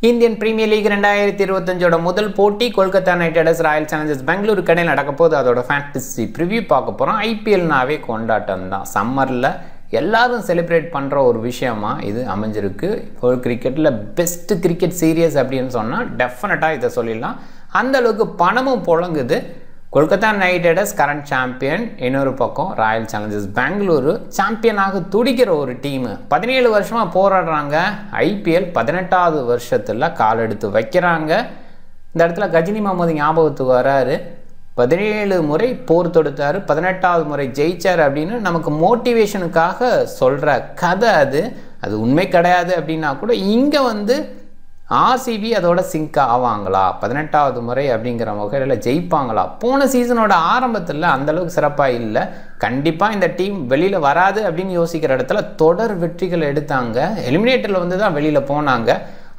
Indian premier league 2025 முதல் போட்டி Kolkata knight Riders Royal challengers Bengaluru கடையில் நடக்க போது அதோட ஃபேண்டசி ப்ரிவ்யூ பார்க்க போகிறோம். ஐபிஎல்னாவே கொண்டாட்டம் தான். சம்மரில் எல்லாரும் செலிப்ரேட் பண்ணுற ஒரு விஷயமா இது அமைஞ்சிருக்கு. ஒரு கிரிக்கெட்டில் பெஸ்ட்டு கிரிக்கெட் சீரியஸ் அப்படின்னு சொன்னால் டெஃபினட்டாக இதை சொல்லிடலாம். அந்தளவுக்கு பணமும் புழங்குது. Kolkata knight riders current champion, இன்னொரு பக்கம் ராயல் சேலஞ்சர்ஸ் பெங்களூரு சாம்பியனாக துடிக்கிற ஒரு டீமு. 17 வருஷமாக போராடுறாங்க. ஐபிஎல் 18வது வருஷத்தில் கால் எடுத்து வைக்கிறாங்க. இந்த இடத்துல கஜினி முகமது ஞாபகத்துக்கு வராரு. 17 முறை போர் தொடுத்தார், 18வது முறை ஜெயிச்சார் அப்படின்னு நமக்கு மோட்டிவேஷனுக்காக சொல்கிற கதை அது உண்மை கிடையாது அப்படின்னா கூட இங்கே ஆர்சிபி அதோட சிங்க் ஆவாங்களா, 18வது முறை அப்படிங்கிற வகையில் ஜெயிப்பாங்களா? போன சீசனோட ஆரம்பத்தில் அந்தளவுக்கு சிறப்பாக இல்லை. கண்டிப்பாக இந்த டீம் வெளியில் வராது அப்படின்னு யோசிக்கிற இடத்துல தொடர் வெற்றிகள் எடுத்தாங்க. எலிமினேட்டரில் தான் வெளியில் போனாங்க.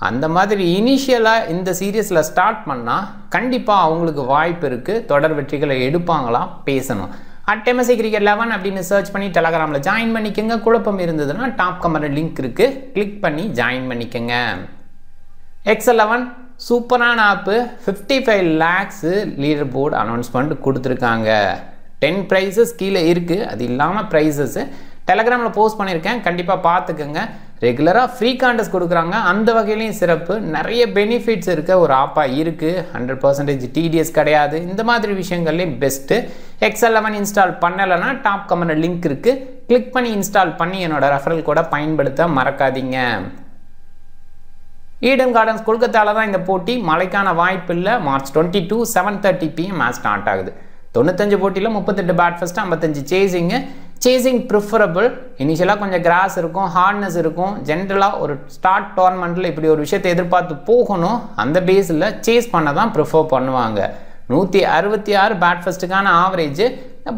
அந்த மாதிரி இனிஷியலாக இந்த சீரியஸில் ஸ்டார்ட் பண்ணால் கண்டிப்பாக அவங்களுக்கு வாய்ப்பு இருக்குது. தொடர் வெற்றிகளை எடுப்பாங்களாம். பேசணும். @MSI Cricket 11 அப்படின்னு சர்ச் பண்ணி டெலகிராமில் ஜாயின் பண்ணிக்கோங்க. குழப்பம் இருந்ததுன்னா டாப் கமெண்ட் லிங்க் இருக்குது, கிளிக் பண்ணி ஜாயின் பண்ணிக்கோங்க. X11 சூப்பரான ஆப்பு. 55 lakhs லீடர் போர்டு அனௌன்ஸ்மெண்ட் கொடுத்துருக்காங்க. 10 ப்ரைஸஸ் கீழே இருக்குது. அது இல்லாமல் ப்ரைஸஸ் டெலகிராமில் போஸ்ட் பண்ணியிருக்கேன், கண்டிப்பாக பார்த்துக்கோங்க. ரெகுலராக ஃப்ரீ கான்டெஸ்ட் கொடுக்குறாங்க. அந்த வகையிலையும் சிறப்பு. நிறைய பெனிஃபிட்ஸ் இருக்க ஒரு ஆப்பாக இருக்குது. 100% TDS கிடையாது. இந்த மாதிரி விஷயங்கள்லேயும் பெஸ்ட்டு. X11 இன்ஸ்டால் பண்ணலைன்னா டாப் கமெண்ட் லிங்க் இருக்குது, கிளிக் பண்ணி இன்ஸ்டால் பண்ணி என்னோட ரெஃபரல் கூட பயன்படுத்த மறக்காதீங்க. ஈடன் கார்டன்ஸ் கொல்கத்தாவில் தான் இந்த போட்டி. மழைக்கான வாய்ப்பு இல்லை. மார்ச் 22 7:30 PM மேட்ச் ஸ்டார்ட் ஆகுது. 95 போட்டியில் 38 பேட் ஃபர்ஸ்ட், 55 சேசிங்கு. Chasing preferable. இனிஷியலாக கொஞ்சம் கிராஸ் இருக்கும், ஹார்ட்னஸ் இருக்கும். ஜென்ரலாக ஒரு ஸ்டார்ட் டோர்னமெண்ட்டில் இப்படி ஒரு விஷயத்தை எதிர்பார்த்து போகணும். அந்த பேஸில் சேஸ் பண்ண தான் ப்ரிஃபர் பண்ணுவாங்க. 166 பேட் ஃபர்ஸ்ட்டுக்கான ஆவரேஜ்.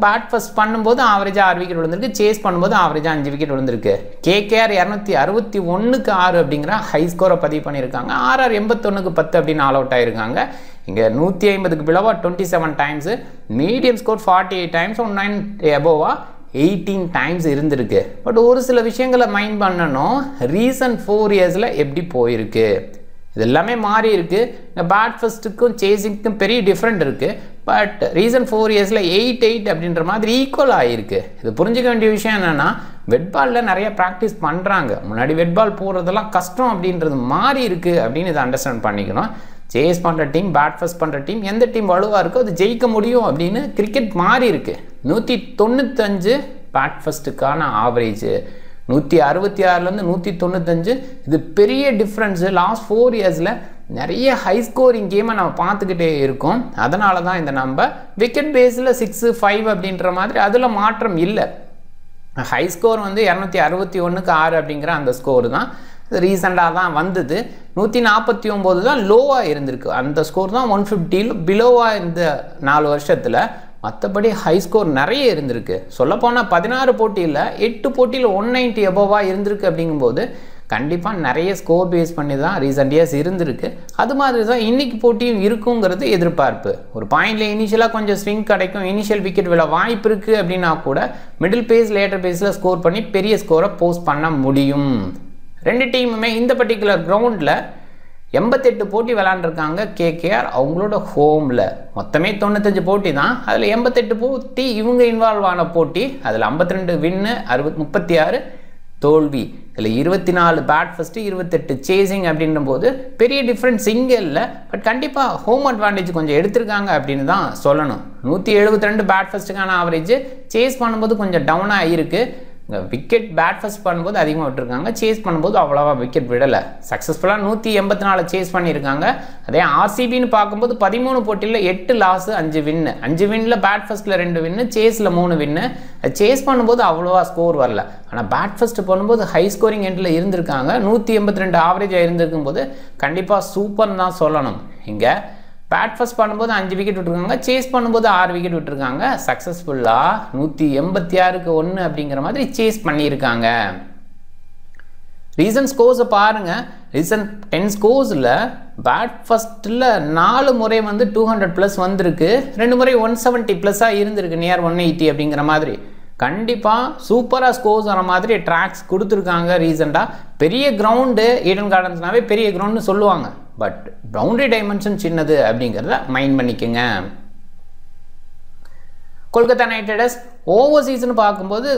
பேட் ஃபர்ஸ்ட் பண்ணும்போது ஆவரேஜாக 6 விக்கெட் விழுந்திருக்கு, சேஸ் பண்ணும்போது ஆவரேஜாக 5 விக்கெட் விழுந்திருக்கு. KKR 261க்கு 6 அப்படிங்கிற ஹை ஸ்கோரை பதிவு பண்ணியிருக்காங்க. RR 81க்கு 10 அப்படின்னு ஆல் அவுட் ஆகிருக்காங்க. இங்கே 150க்கு பிலோவா 27 டைம்ஸு, மீடியம் ஸ்கோர் 48 டைம்ஸ், 9 எபோவா 18 டைம்ஸ் இருந்திருக்கு. பட் ஒரு சில விஷயங்களை மைண்ட் பண்ணணும். ரீசன்ட் 4 இயர்ஸில் எப்படி போயிருக்கு, இது எல்லாமே மாறி இருக்குது. இந்த பேட் ஃபர்ஸ்ட்டுக்கும் சேசிங்க்கும் பெரிய டிஃப்ரெண்ட் இருக்குது. பட் ரீசன்ட் 4 இயர்ஸில் 8-8 அப்படின்ற மாதிரி ஈக்குவல் ஆகிருக்கு. இது புரிஞ்சிக்க வேண்டிய விஷயம் என்னென்னா, வெட்பாலில் நிறைய ப்ராக்டிஸ் பண்ணுறாங்க. முன்னாடி வெட்பால் போகிறதெல்லாம் கஷ்டம் அப்படின்றது மாறி இருக்குது அப்படின்னு இதை அண்டர்ஸ்டாண்ட் பண்ணிக்கணும். சேஸ் பண்ணுற டீம், பேட் ஃபர்ஸ்ட் பண்ணுற டீம், எந்த டீம் வலுவாக இருக்கோ அது ஜெயிக்க முடியும் அப்படின்னு கிரிக்கெட் மாறி இருக்குது. 195 பேட் ஃபர்ஸ்ட்டுக்கான ஆவரேஜ், 166லேருந்து 195. இது பெரிய டிஃப்ரென்ஸு. லாஸ்ட் 4 இயர்ஸில் நிறைய ஹை ஸ்கோரிங் கேமை நம்ம பார்த்துக்கிட்டே இருக்கோம். அதனால தான் இந்த நம்ம விக்கெட் பேஸில் 6, 5 அப்படின்ற மாதிரி அதில் மாற்றம் இல்லை. ஹை ஸ்கோர் 261க்கு 6 அப்படிங்கிற அந்த ஸ்கோர் தான் ரீசெண்டாக தான் வந்தது. 149 தான் லோவாக இருந்திருக்கு. அந்த ஸ்கோர் தான் 150 பிலோவாக இருந்த 4 வருஷத்தில். மற்றபடி ஹை ஸ்கோர் நிறைய இருந்திருக்கு. சொல்லப்போனால் 16 போட்டியில் 8 போட்டியில் 190 எபோவாக இருந்திருக்கு. அப்படிங்கும்போது கண்டிப்பாக நிறைய ஸ்கோர் பேஸ் பண்ணி தான் ரீசெண்ட் இயர்ஸ் இருந்திருக்கு. அது மாதிரி தான் இன்றைக்கி போட்டியும் இருக்குங்கிறது எதிர்பார்ப்பு. ஒரு பாயிண்டில் இனிஷியலாக கொஞ்சம் ஸ்விங் கிடைக்கும், இனிஷியல் விக்கெட் விழ வாய்ப்பு இருக்குது அப்படின்னா கூட மிடில் பேஸ் லேட்டர் பேஸில் ஸ்கோர் பண்ணி பெரிய ஸ்கோரை போஸ்ட் பண்ண முடியும். 2 டீமுமே இந்த பர்டிகுலர் கிரவுண்டில் 88 போட்டி விளாண்டுருக்காங்க. KKR அவங்களோட ஹோமில் மொத்தமே 95 போட்டி தான். அதில் 88 போட்டி இவங்க இன்வால்வ் ஆன போட்டி. அதில் 52 வின்னு, 36 தோல்வி. இதில் 24 பேட் ஃபர்ஸ்ட்டு, 28 சேசிங் அப்படின்ற போது பெரிய டிஃப்ரென்ஸ் இங்கே இல்லை. பட் கண்டிப்பாக ஹோம் அட்வான்டேஜ் கொஞ்சம் எடுத்திருக்காங்க அப்படின்னு தான் சொல்லணும். 172 பேட் ஃபர்ஸ்ட்டுக்கான ஆவரேஜ், சேஸ் பண்ணும்போது கொஞ்சம் டவுனாக இருக்குது. விக்கெட் பேட் ஃபர்ஸ்ட் பண்ணும்போது அதிகமாக விட்டுருக்காங்க, சேஸ் பண்ணும்போது அவ்வளோவா விக்கெட் விடலை. சக்ஸஸ்ஃபுல்லாக 184 சேஸ் பண்ணியிருக்காங்க. அதே ஆர்சிபின்னு பார்க்கும்போது 13 போட்டியில் 8 லாஸு, 5 வின்னு. 5 வின்னில் பேட் ஃபர்ஸ்ட்டில் 2 வின்னு, சேஸில் 3 வின்னு. சேஸ் பண்ணும்போது அவ்வளோவா ஸ்கோர் வரல. ஆனால் பேட் ஃபர்ஸ்ட் பண்ணும்போது ஹை ஸ்கோரிங் எண்டில் இருந்திருக்காங்க. 182 ஆவரேஜாக இருந்திருக்கும் போது கண்டிப்பாக சூப்பர்னு தான் சொல்லணும். இங்கே பேட் ஃபர்ஸ்ட் பண்ணும்போது 5 விக்கெட் விட்டுருக்காங்க, சேஸ் பண்ணும்போது 6 விக்கெட் விட்டுருக்காங்க. சக்ஸஸ்ஃபுல்லாக 186க்கு 1 அப்படிங்கிற மாதிரி சேஸ் பண்ணியிருக்காங்க. ரீசன்ட் ஸ்கோர்ஸை பாருங்கள். ரீசன்ட் 10 ஸ்கோர்ஸில் பேட் ஃபர்ஸ்ட்டில் 4 முறை 200+ வந்திருக்கு, 2 முறை 170+ இருந்திருக்கு, நியர் 180 அப்படிங்கிற மாதிரி. கண்டிப்பாக சூப்பராக ஸ்கோர்ஸ் வர மாதிரி ட்ராக்ஸ் கொடுத்துருக்காங்க ரீசெண்டாக. பெரிய கிரவுண்டு ஈடன் கார்டன்ஸ்னாவே பெரிய கிரவுண்டுன்னு சொல்லுவாங்க, பட் பவுண்டரி டைமென்ஷன் சின்னது அப்படிங்கிறத மைண்ட் பண்ணிக்கோங்க. கொல்கத்தா நைட் ரைடர்ஸ் ஓவர்சீஸ்னு பார்க்கும்போது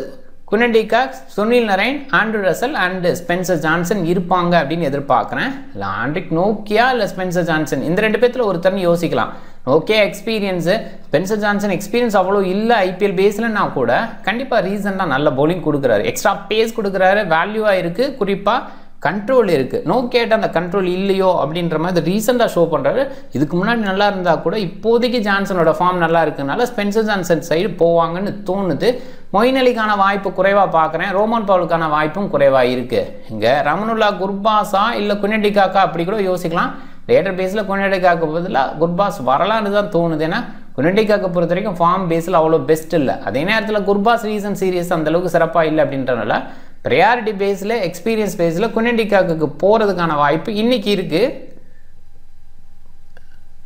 Quinton de Kock, Sunil Narine, Andre Russell and Spencer Johnson இருப்பாங்க அப்படின்னு எதிர்பார்க்குறேன். இல்லை ஆண்ட்ரிக் நோக்கியா இல்லை ஸ்பென்சர் ஜான்சன் இந்த 2 பேர்த்தில் ஒருத்தர்னு யோசிக்கலாம். நோக்கியா எக்ஸ்பீரியன்ஸு, ஸ்பென்சர் ஜான்சன் எக்ஸ்பீரியன்ஸ் அவ்வளோ இல்லை ஐபிஎல் பேஸ்லன்னா கூட கண்டிப்பாக ரீசெண்டாக நல்ல பவுலிங் கொடுக்குறாரு, எக்ஸ்ட்ரா பேஸ் கொடுக்குறாரு, வேல்யூவாக இருக்குது, குறிப்பாக கண்ட்ரோல் இருக்குது. நோக்கியாட்ட அந்த கண்ட்ரோல் இல்லையோ அப்படின்ற மாதிரி ரீசெண்டாக ஷோ பண்ணுறாரு. இதுக்கு முன்னாடி நல்லா இருந்தால் கூட இப்போதைக்கு ஜான்சனோட ஃபார்ம் நல்லா இருக்குனால ஸ்பென்சர் ஜான்சன் சைடு போவாங்கன்னு தோணுது. மொயின் அலிக்கான வாய்ப்பு குறைவாக பார்க்குறேன், ரோமன் பவுலுக்கான வாய்ப்பும் குறைவாக இருக்குது. இங்கே ரமனுல்லா குர்பாஸா இல்லை குவிண்டன் டி காக்கா அப்படி கூட யோசிக்கலாம். லேட்டர் பேஸில் குவிண்டன் டி காக்கு பதிலாக குர்பாஸ் வரலான்னு தான் தோணுது. ஏன்னா குவிண்டன் டி காக்கை பொறுத்த வரைக்கும் ஃபார்ம் பேஸில் அவ்வளோ பெஸ்ட் இல்லை. அதே நேரத்தில் குர்பாஸ் ரீசன்ட் சீரியஸ் அந்தளவுக்கு சிறப்பாக இல்லை அப்படின்றனால ப்ரையாரிட்டி பேஸில் எக்ஸ்பீரியன்ஸ் பேஸில் குவிண்டன் டி காக்கு போகிறதுக்கான வாய்ப்பு இன்றைக்கி இருக்குது.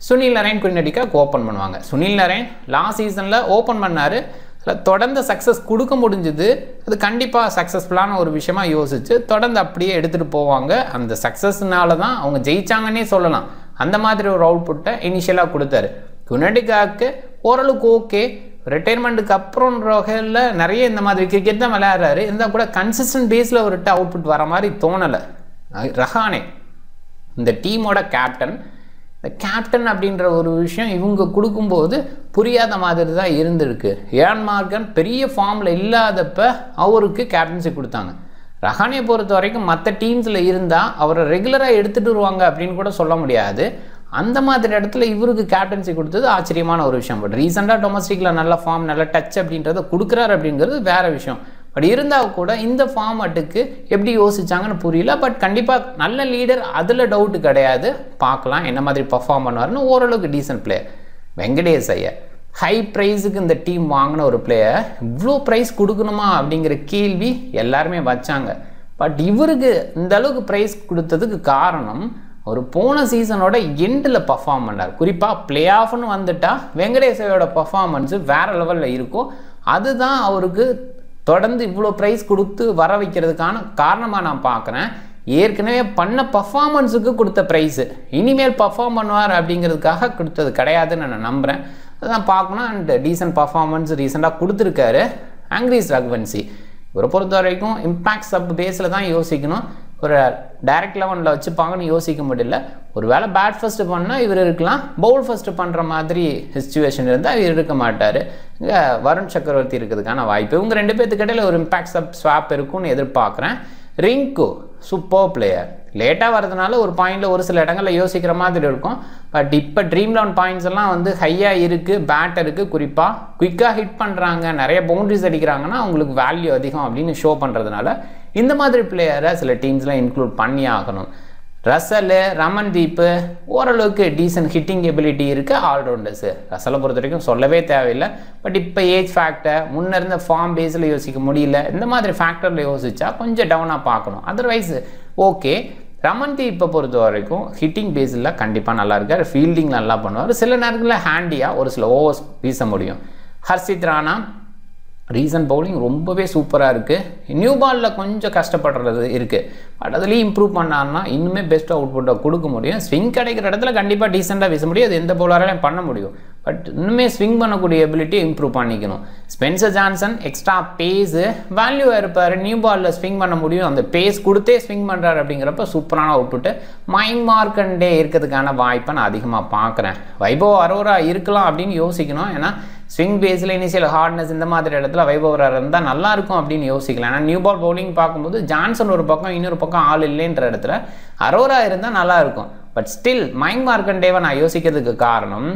Sunil Narine Quinton de Kock open பண்ணுவாங்க. சுனில் நரைன் லாஸ்ட் சீசனில் ஓப்பன் பண்ணார், தொடர்ந்து சக்ஸஸ் கொடுக்க முடிஞ்சுது. அது கண்டிப்பாக சக்ஸஸ்ஃபுல்லான ஒரு விஷயமா யோசிச்சு தொடர்ந்து அப்படியே எடுத்துகிட்டு போவாங்க. அந்த சக்ஸஸ்னால தான் அவங்க ஜெயிச்சாங்கன்னே சொல்லலாம். அந்த மாதிரி ஒரு அவுட்புட்டை இனிஷியலாக கொடுத்தாரு. குவிண்டன் டி காக்கு ஓரளவுக்கு ஓகே, ரிட்டையர்மெண்ட்டுக்கு அப்புறம்ன்ற வகையில் நிறைய இந்த மாதிரி கிரிக்கெட் தான் விளையாடுறாரு. இருந்தால் கூட கன்சிஸ்டன்ட் பேஸில் ஒரு அவுட்புட் வர மாதிரி தோணலை. ரஹானே இந்த டீமோட கேப்டன், இந்த கேப்டன் அப்படின்ற ஒரு விஷயம் இவங்க கொடுக்கும்போது புரியாத மாதிரி தான் இருந்திருக்கு. ஏன் மார்கன் பெரிய ஃபார்மில் இல்லாதப்ப அவருக்கு கேப்டன்சி கொடுத்தாங்க. ரஹானே பொறுத்த வரைக்கும் மற்ற டீம்ஸில் இருந்தால் அவரை ரெகுலராக எடுத்துகிட்டு வருவாங்க அப்படின்னு கூட சொல்ல முடியாது. அந்த மாதிரி இடத்துல இவருக்கு கேப்டன்சி கொடுத்தது ஆச்சரியமான ஒரு விஷயம். பட் ரீசெண்டாக டொமஸ்டிக்கில் நல்ல ஃபார்ம் நல்ல டச் அப்படின்றத கொடுக்குறாரு அப்படிங்கிறது வேறு விஷயம். பட் இருந்தால் கூட இந்த ஃபார்மேட்டுக்கு எப்படி யோசிச்சாங்கன்னு புரியல. பட் கண்டிப்பாக நல்ல லீடர், அதில் டவுட்டு கிடையாது. பார்க்கலாம் என்ன மாதிரி பர்ஃபார்ம் பண்ணுவார்னு. ஓரளவுக்கு decent player. Venkatesh Iyer high ப்ரைஸுக்கு இந்த டீம் வாங்கின ஒரு பிளேயர், இவ்வளோ ப்ரைஸ் கொடுக்கணுமா அப்படிங்கிற கேள்வி எல்லாருமே வச்சாங்க. பட் இவருக்கு இந்த அளவுக்கு ப்ரைஸ் கொடுத்ததுக்கு காரணம் ஒரு போன சீசனோட எண்டில் பர்ஃபார்ம் பண்ணார். குறிப்பாக பிளே ஆஃப்னு வந்துட்டால் வெங்கடேஷையோட பர்ஃபார்மன்ஸு வேறு லெவலில் இருக்கும். அதுதான் அவருக்கு தொடர்ந்து இவ்வளோ ப்ரைஸ் கொடுத்து வர வைக்கிறதுக்கான காரணமாக நான் பார்க்குறேன். ஏற்கனவே பண்ண பர்ஃபார்மன்ஸுக்கு கொடுத்த ப்ரைஸு இனிமேல் பர்ஃபார்ம் பண்ணுவார் அப்படிங்கிறதுக்காக கொடுத்தது கிடையாதுன்னு நான் நம்புகிறேன். அதுதான் பார்க்கணும். அண்ட் டீசன்ட் பர்ஃபார்மன்ஸ் ரீசெண்டாக கொடுத்துருக்காரு. ஆங்கிரிஸ் ரகுவன்சி இவரை பொறுத்த வரைக்கும் இம்பேக்ட் சப் பேஸில் தான் யோசிக்கணும். ஒரு டைரக்ட் 11ல் வச்சுப்பாங்கன்னு யோசிக்க முடியல. ஒரு வேளை பேட் ஃபஸ்ட்டு பண்ணால் இவர் இருக்கலாம், பவுல் ஃபஸ்ட்டு பண்ணுற மாதிரி சிச்சுவேஷன் இருந்தால் இவர் இருக்க மாட்டார். இங்கே வருண் சக்கரவர்த்தி இருக்கிறதுக்கான வாய்ப்பு. இவங்க 2 பேர்த்துக்கு இடையில ஒரு இம்பேக்ட் சப் ஸ்வாப் இருக்கும்னு எதிர்பார்க்குறேன். ரிங்கு சூப்பர் பிளேயர், லேட்டாக வரதுனால ஒரு பாயிண்டில் ஒரு சில இடங்களில் யோசிக்கிற மாதிரி இருக்கும். பட் இப்போ ட்ரீம் 11 பாயிண்ட்ஸ் எல்லாம் வந்து ஹையாக இருக்குது. பேட்டருக்கு குறிப்பாக குயிக்காக ஹிட் பண்ணுறாங்க, நிறைய பவுண்டரிஸ் அடிக்கிறாங்கன்னா அவங்களுக்கு வேல்யூ அதிகம் அப்படின்னு ஷோ பண்ணுறதுனால இந்த மாதிரி பிளேயரை சில டீம்ஸ்லாம் இன்க்ளூட் பண்ணி ஆகணும். ரசல், ரமன்தீப் ஓரளவுக்கு டீசன்ட் ஹிட்டிங் எபிலிட்டி இருக்குது. ஆல்ரவுண்டர்ஸு ரசலை பொறுத்த வரைக்கும் சொல்லவே தேவையில்லை. பட் இப்போ ஏஜ் ஃபேக்டர், முன்ன இருந்த ஃபார்ம் பேஸில் யோசிக்க முடியல. இந்த மாதிரி ஃபேக்டரில் யோசிச்சா கொஞ்சம் டவுனாக பார்க்கணும். Otherwise okay. ரமன்தீப்பை பொறுத்த வரைக்கும் ஹிட்டிங் பேஸில் கண்டிப்பாக நல்லா இருக்கார், ஃபீல்டிங் நல்லா பண்ணுவார், சில நேரத்தில் ஹேண்டியாக ஒரு சில ஓவர்ஸ் வீச முடியும். ஹர்ஷித் ராணா ரீசன்ட் பவுலிங் ரொம்பவே சூப்பராக இருக்குது. நியூ பாலில் கொஞ்சம் கஷ்டப்படுறது இருக்குது. பட் அதுலேயும் இம்ப்ரூவ் பண்ணார்னா இன்னுமே பெஸ்ட் அவுட்புட்டை கொடுக்க முடியும். ஸ்விங் கிடைக்கிற இடத்துல கண்டிப்பாக டீசெண்டாக வீச முடியும். அது எந்த பவுலராலையும் பண்ண முடியும். பட் இன்னுமே ஸ்விங் பண்ணக்கூடிய எபிலிட்டியை இம்ப்ரூவ் பண்ணிக்கணும். ஸ்பென்சர் ஜான்சன் எக்ஸ்ட்ரா பேஸு வேல்யூவாக இருப்பார். நியூ பாலில் ஸ்விங் பண்ண முடியும். அந்த பேஸ் கொடுத்தே ஸ்விங் பண்ணுறாரு அப்படிங்கிறப்ப சூப்பரான அவுட்புட்டு. மைண்ட் மார்க்கண்டே இருக்கிறதுக்கான வாய்ப்பை நான் அதிகமாக பார்க்குறேன். வைபவ் அரோரா இருக்கலாம் அப்படின்னு யோசிக்கணும். ஏன்னா ஸ்விங் பேஸில் இனிஷியல் ஹார்ட்னஸ் இந்த மாதிரி இடத்துல வைபவ் அரோரா இருந்தால் நல்லாயிருக்கும் அப்படின்னு யோசிக்கலாம். ஏன்னா நியூ பால் பவுலிங் பார்க்கும்போது ஜான்சன் ஒரு பக்கம், இன்னொரு பக்கம் ஆள் இல்லைன்ற இடத்துல அரோரா இருந்தால் நல்லாயிருக்கும். பட் ஸ்டில் மைண்ட் மார்க்கண்டேவை நான் யோசிக்கிறதுக்கு காரணம்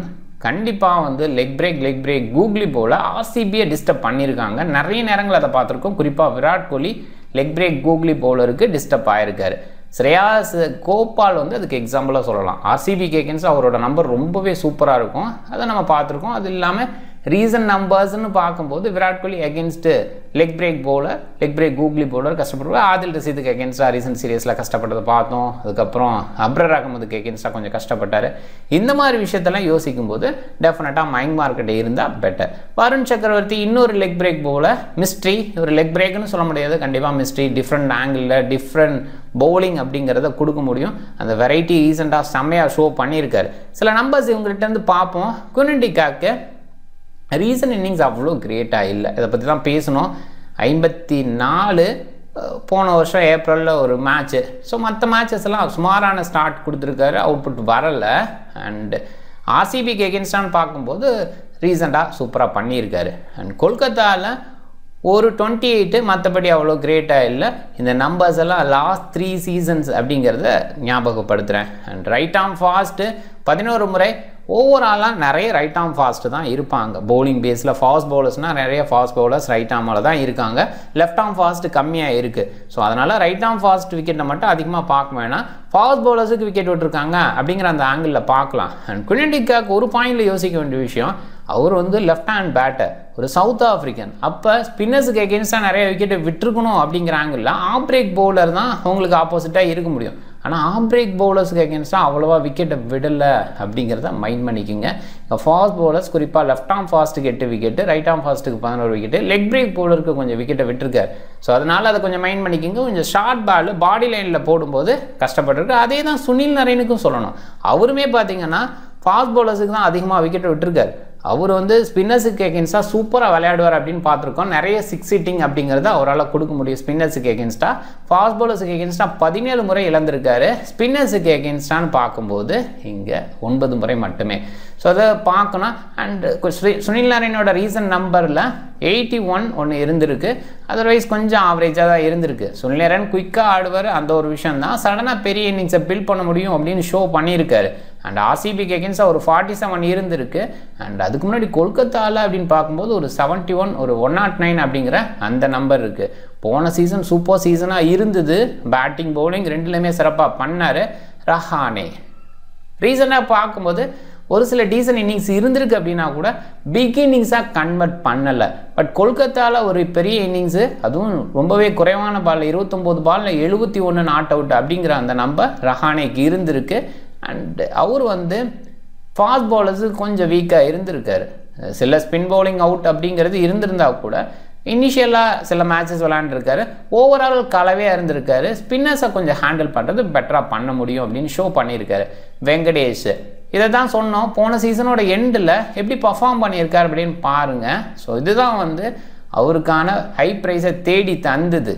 கண்டிப்பாக வந்து லெக் பிரேக் கூகுளி போல் ஆர்சிபியை டிஸ்டர்ப் பண்ணியிருக்காங்க. நிறைய நேரங்கள் அதை பார்த்துருக்கோம். குறிப்பாக Virat Kohli leg break googly பவுலருக்கு டிஸ்டர்ப் ஆகிருக்காரு. ஸ்ரேயாஸ் கோபால் வந்து அதுக்கு எக்ஸாம்பிளாக சொல்லலாம். ஆர்சிபி கேக்கன்ஸ் அவரோட நம்பர் ரொம்பவே சூப்பராக இருக்கும். அதை நம்ம பார்த்துருக்கோம். அது இல்லாமல் ரீசன் நம்பர்ஸ்னு பார்க்கும்போது Virat Kohli against leg break bowler, leg break googly bowler கஷ்டப்படுவார். ஆதில் ரஷீதுக்கு அகேன்ஸ்டாக ரீசன்ட் சீரியஸில் கஷ்டப்பட்டதை பார்த்தோம். அதுக்கப்புறம் அப்ரர் அகமதுக்கு அகேன்ஸ்டாக கொஞ்சம் கஷ்டப்பட்டார். இந்த மாதிரி விஷயத்தெல்லாம் யோசிக்கும் போது டெஃபினட்டாக மயங்க் மார்க்கெட் இருந்தால் பெட்டர். வருண் சக்கரவர்த்தி இன்னொரு லெக் பிரேக் பவுலர், மிஸ்ட்ரி. ஒரு லெக் பிரேக்னு சொல்ல முடியாது, கண்டிப்பாக மிஸ்ட்ரி. டிஃப்ரெண்ட் ஆங்கிளில் டிஃப்ரெண்ட் பவுலிங் அப்படிங்கிறத கொடுக்க முடியும். அந்த வெரைட்டி ரீசெண்டாக செம்மையாக ஷோ பண்ணியிருக்காரு. சில நம்பர்ஸ் இவங்கள்ட்ட இருந்து பார்ப்போம். Quinton D cock recent innings அவ்வளோ கிரியேட்டாக இல்லை. இதை பற்றி தான் பேசணும். 54 போன வருஷம் ஏப்ரலில் ஒரு மேட்ச்சு. ஸோ மற்ற மேட்சஸ் எல்லாம் சுமாரான ஸ்டார்ட் கொடுத்துருக்காரு, அவுட்புட் வரலை. அண்டு ஆர்சிபிக்கு எகென்ஸ்டான்னு பார்க்கும்போது ரீசெண்டாக சூப்பராக பண்ணியிருக்காரு. அண்ட் கொல்கத்தாவில் ஒரு 28, மற்றபடி அவ்வளோ கிரேட்டாக இல்லை. இந்த நம்பர்ஸ் எல்லாம் லாஸ்ட் 3 சீசன்ஸ் அப்படிங்கிறத ஞாபகப்படுத்துகிறேன். அண்ட் ரைட் ஆர்ம் ஃபாஸ்ட்டு 11 முறை. ஓவராலாக நிறைய ரைட் ஆர்ம் ஃபாஸ்ட்டு தான் இருப்பாங்க. பவுலிங் பேஸில் ஃபாஸ்ட் பவுலர்ஸ்னால் நிறைய ஃபாஸ்ட் பவுலர்ஸ் ரைட் ஆர்மில் தான் இருக்காங்க. லெஃப்ட் ஆர்ம் ஃபாஸ்ட்டு கம்மியாக இருக்குது. ஸோ அதனால் ரைட் ஆர்ம் ஃபாஸ்ட் விக்கெட்டை மட்டும் அதிகமாக பார்க்க வேணாம். ஃபாஸ்ட் பவுலர்ஸுக்கு விக்கெட் விட்டுருக்காங்க அப்படிங்கிற அந்த ஆங்கிளில் பார்க்கலாம். அண்ட் குவிண்டன் டி காக் ஒரு பாயிண்டில் யோசிக்க வேண்டிய விஷயம், அவர் வந்து லெஃப்ட் ஹேண்ட் பேட்டர், ஒரு சவுத் ஆஃப்ரிக்கன். அப்போ ஸ்பின்னர்ஸுக்கு எகென்ஸ்டாக நிறைய விக்கெட்டை விட்டுருக்கணும் அப்படிங்கிற ஆங்கிளில் ஆஃப் பிரேக் பவுலர் தான் அவங்களுக்கு ஆப்போசிட்டாக இருக்க முடியும். ஆனால் ஆஃப் பிரேக் பவுலர்ஸுக்கு எகென்ஸ்டாக அவ்வளோவா விக்கெட்டை விடலை அப்படிங்கிறத மைண்ட் பண்ணிக்கோங்க. இப்போ ஃபாஸ்ட் பவுலர்ஸ் குறிப்பாக லெஃப்ட் ஆர்ம் ஃபாஸ்ட்டுக்கு 8 விக்கெட்டு, ரைட் ஆர்ம் ஃபாஸ்ட்டுக்கு 11 விக்கெட்டு, லெக் பிரேக் பவுலருக்கு கொஞ்சம் விக்கெட்டை விட்டுருக்காரு. ஸோ அதனால் அதை கொஞ்சம் மைண்ட் பண்ணிக்கோங்க. கொஞ்சம் ஷார்ட் பால் பாடி லைனில் போடும்போது கஷ்டப்பட்டுருக்கு. அதே தான் சுனில் நரேனுக்கும் சொல்லணும். அவருமே பார்த்தீங்கன்னா ஃபாஸ்ட் பவுலர்ஸுக்கு தான் அதிகமாக விக்கெட்டை விட்டுருக்காரு. அவர் வந்து ஸ்பின்னர்ஸுக்கு எகென்ஸ்டாக சூப்பராக விளையாடுவார் அப்படின்னு பார்த்துருக்கோம். நிறைய 6 ஹிட்டிங் அப்படிங்கிறத அவரால் கொடுக்க முடியும் ஸ்பின்னர்ஸுக்கு எகென்ஸ்டாக. ஃபாஸ்ட் பவுலர்ஸுக்கு எகென்ஸ்டாக 17 முறை இழந்திருக்காரு. ஸ்பின்னர்ஸுக்கு எகென்ஸ்டான்னு பார்க்கும்போது இங்கே 9 முறை மட்டுமே. ஸோ அதை பார்க்கணும். அண்டு சுனில் நரேனோட ரீசன்ட் நம்பரில் 81 ஒன்று இருந்திருக்கு. அதர்வைஸ் கொஞ்சம் ஆவரேஜாக தான் இருந்திருக்கு. சுனில் நரேன் குயிக்காக ஆடுவார், அந்த ஒரு விஷயம் தான். சடனாக பெரிய இன்னிங்ஸை பில்ட் பண்ண முடியும் அப்படின்னு ஷோ பண்ணியிருக்காரு. அண்ட் ஆர்சிபிக்கு எகென்ஸ்டாக ஒரு 47 இருந்திருக்கு. அண்ட் அதுக்கு முன்னாடி கொல்கத்தாவில் அப்படின்னு பார்க்கும்போது ஒரு 71, ஒரு 109 அப்படிங்கிற அந்த நம்பர் இருக்குது. போன சீசன் சூப்பர் சீசனாக இருந்தது. பேட்டிங் பவுலிங் ரெண்டுலேயுமே சிறப்பாக பண்ணார் ரஹானே. ரீசனாக பார்க்கும்போது ஒரு சில டீசன்ட் இன்னிங்ஸ் இருந்திருக்கு அப்படின்னா கூட பிக் இன்னிங்ஸாக கன்வெர்ட் பண்ணலை. பட் கொல்கத்தாவில் ஒரு பெரிய இன்னிங்ஸு, அதுவும் ரொம்பவே குறைவான பாலில் 29 பாலில் 71 நாட் அவுட் அப்படிங்கிற அந்த நம்பர் ரஹானேக்கு இருந்திருக்கு. அண்ட் அவர் வந்து ஃபாஸ்ட் பவுலர்ஸுக்கு கொஞ்சம் வீக்காக இருந்திருக்காரு. சில ஸ்பின் பவுலிங் அவுட் அப்படிங்கிறது இருந்திருந்தா கூட இனிஷியலாக சில மேட்சஸ் விளையாண்டுருக்காரு. ஓவரால் கலவையாக இருந்திருக்காரு. ஸ்பின்னர்ஸை கொஞ்சம் ஹேண்டில் பண்ணுறது பெட்டராக பண்ண முடியும் அப்படின்னு ஷோ பண்ணியிருக்காரு. வெங்கடேஷ் இதை தான் சொன்னோம். போன சீசனோட எண்டில் எப்படி பர்ஃபார்ம் பண்ணியிருக்காரு அப்படின்னு பாருங்கள். ஸோ இதுதான் வந்து அவருக்கான ஹை ப்ரைஸை தேடி தந்தது.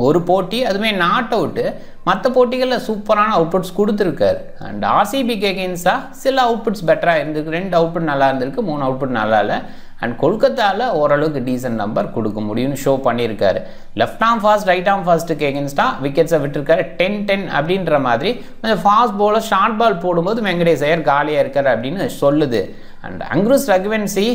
ஒரு போட்டி அதுவுமே நாட் அவுட்டு, மற்ற போட்டிகளில் சூப்பரான அவுட்புட்ஸ் கொடுத்துருக்காரு. அண்ட் ஆர்சிபிக்கு எகென்ஸ்டாக சில அவுட்புட்ஸ் பெட்டராக இருந்திருக்கு. 2 அவுட்புட் நல்லா இருந்திருக்கு, 3 அவுட்புட் நல்லா இல்லை. அண்ட் கொல்கத்தாவில் ஓரளவுக்கு டீசன்ட் நம்பர் கொடுக்க முடியும்னு ஷோ பண்ணியிருக்காரு. Left arm fast, right arm ஃபாஸ்ட்டுக்கு எகென்ஸ்டாக விக்கெட்ஸை விட்டுருக்காரு. 10-10 அப்படின்ற மாதிரி கொஞ்சம் ஃபாஸ்ட் பவுலர் ஷார்ட் பால் போடும்போது வெங்கடேஷ் ஐயர் காலியாக இருக்கார் அப்படின்னு சொல்லுது. அண்ட் அங்க்ரூஸ் ரகுவன்சி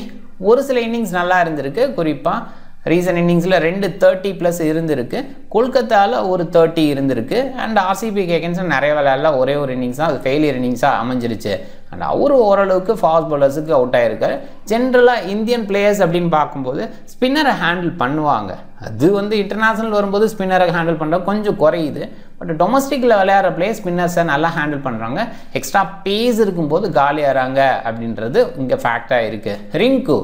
ஒரு சில இன்னிங்ஸ் நல்லா இருந்திருக்கு. குறிப்பாக ரீசன்ட் இன்னிங்ஸில் 2 30+ இருந்திருக்கு. கொல்கத்தாவில் ஒரு 30 இருந்திருக்கு. அண்ட் ஆர்சிபிக்கு எகென்ஸ்டாக நிறைய விளையாடல, ஒரே ஒரு இன்னிங்ஸ் தான் அது ஃபெயிலியர் இன்னிங்ஸாக அமைஞ்சிருச்சு. அண்ட் அவர் ஓரளவுக்கு ஃபாஸ்ட் பவுலர்ஸுக்கு அவுட் ஆகிருக்காரு. ஜென்ரலாக இந்தியன் பிளேயர்ஸ் அப்படின்னு பார்க்கும்போது ஸ்பின்னரை ஹேண்டில் பண்ணுவாங்க. அது வந்து இன்டர்நேஷ்னல் வரும்போது ஸ்பின்னரை ஹேண்டில் பண்ணுற கொஞ்சம் குறையுது. பட் டொமஸ்டிக்கில் விளையாடுற பிளேயர்ஸ் ஸ்பின்னர்ஸை நல்லா ஹேண்டில் பண்ணுறாங்க. எக்ஸ்ட்ரா பேஸ் இருக்கும்போது காலியாகிறாங்க அப்படின்றது இங்கே ஃபேக்டாக இருக்குது. ரிங்கு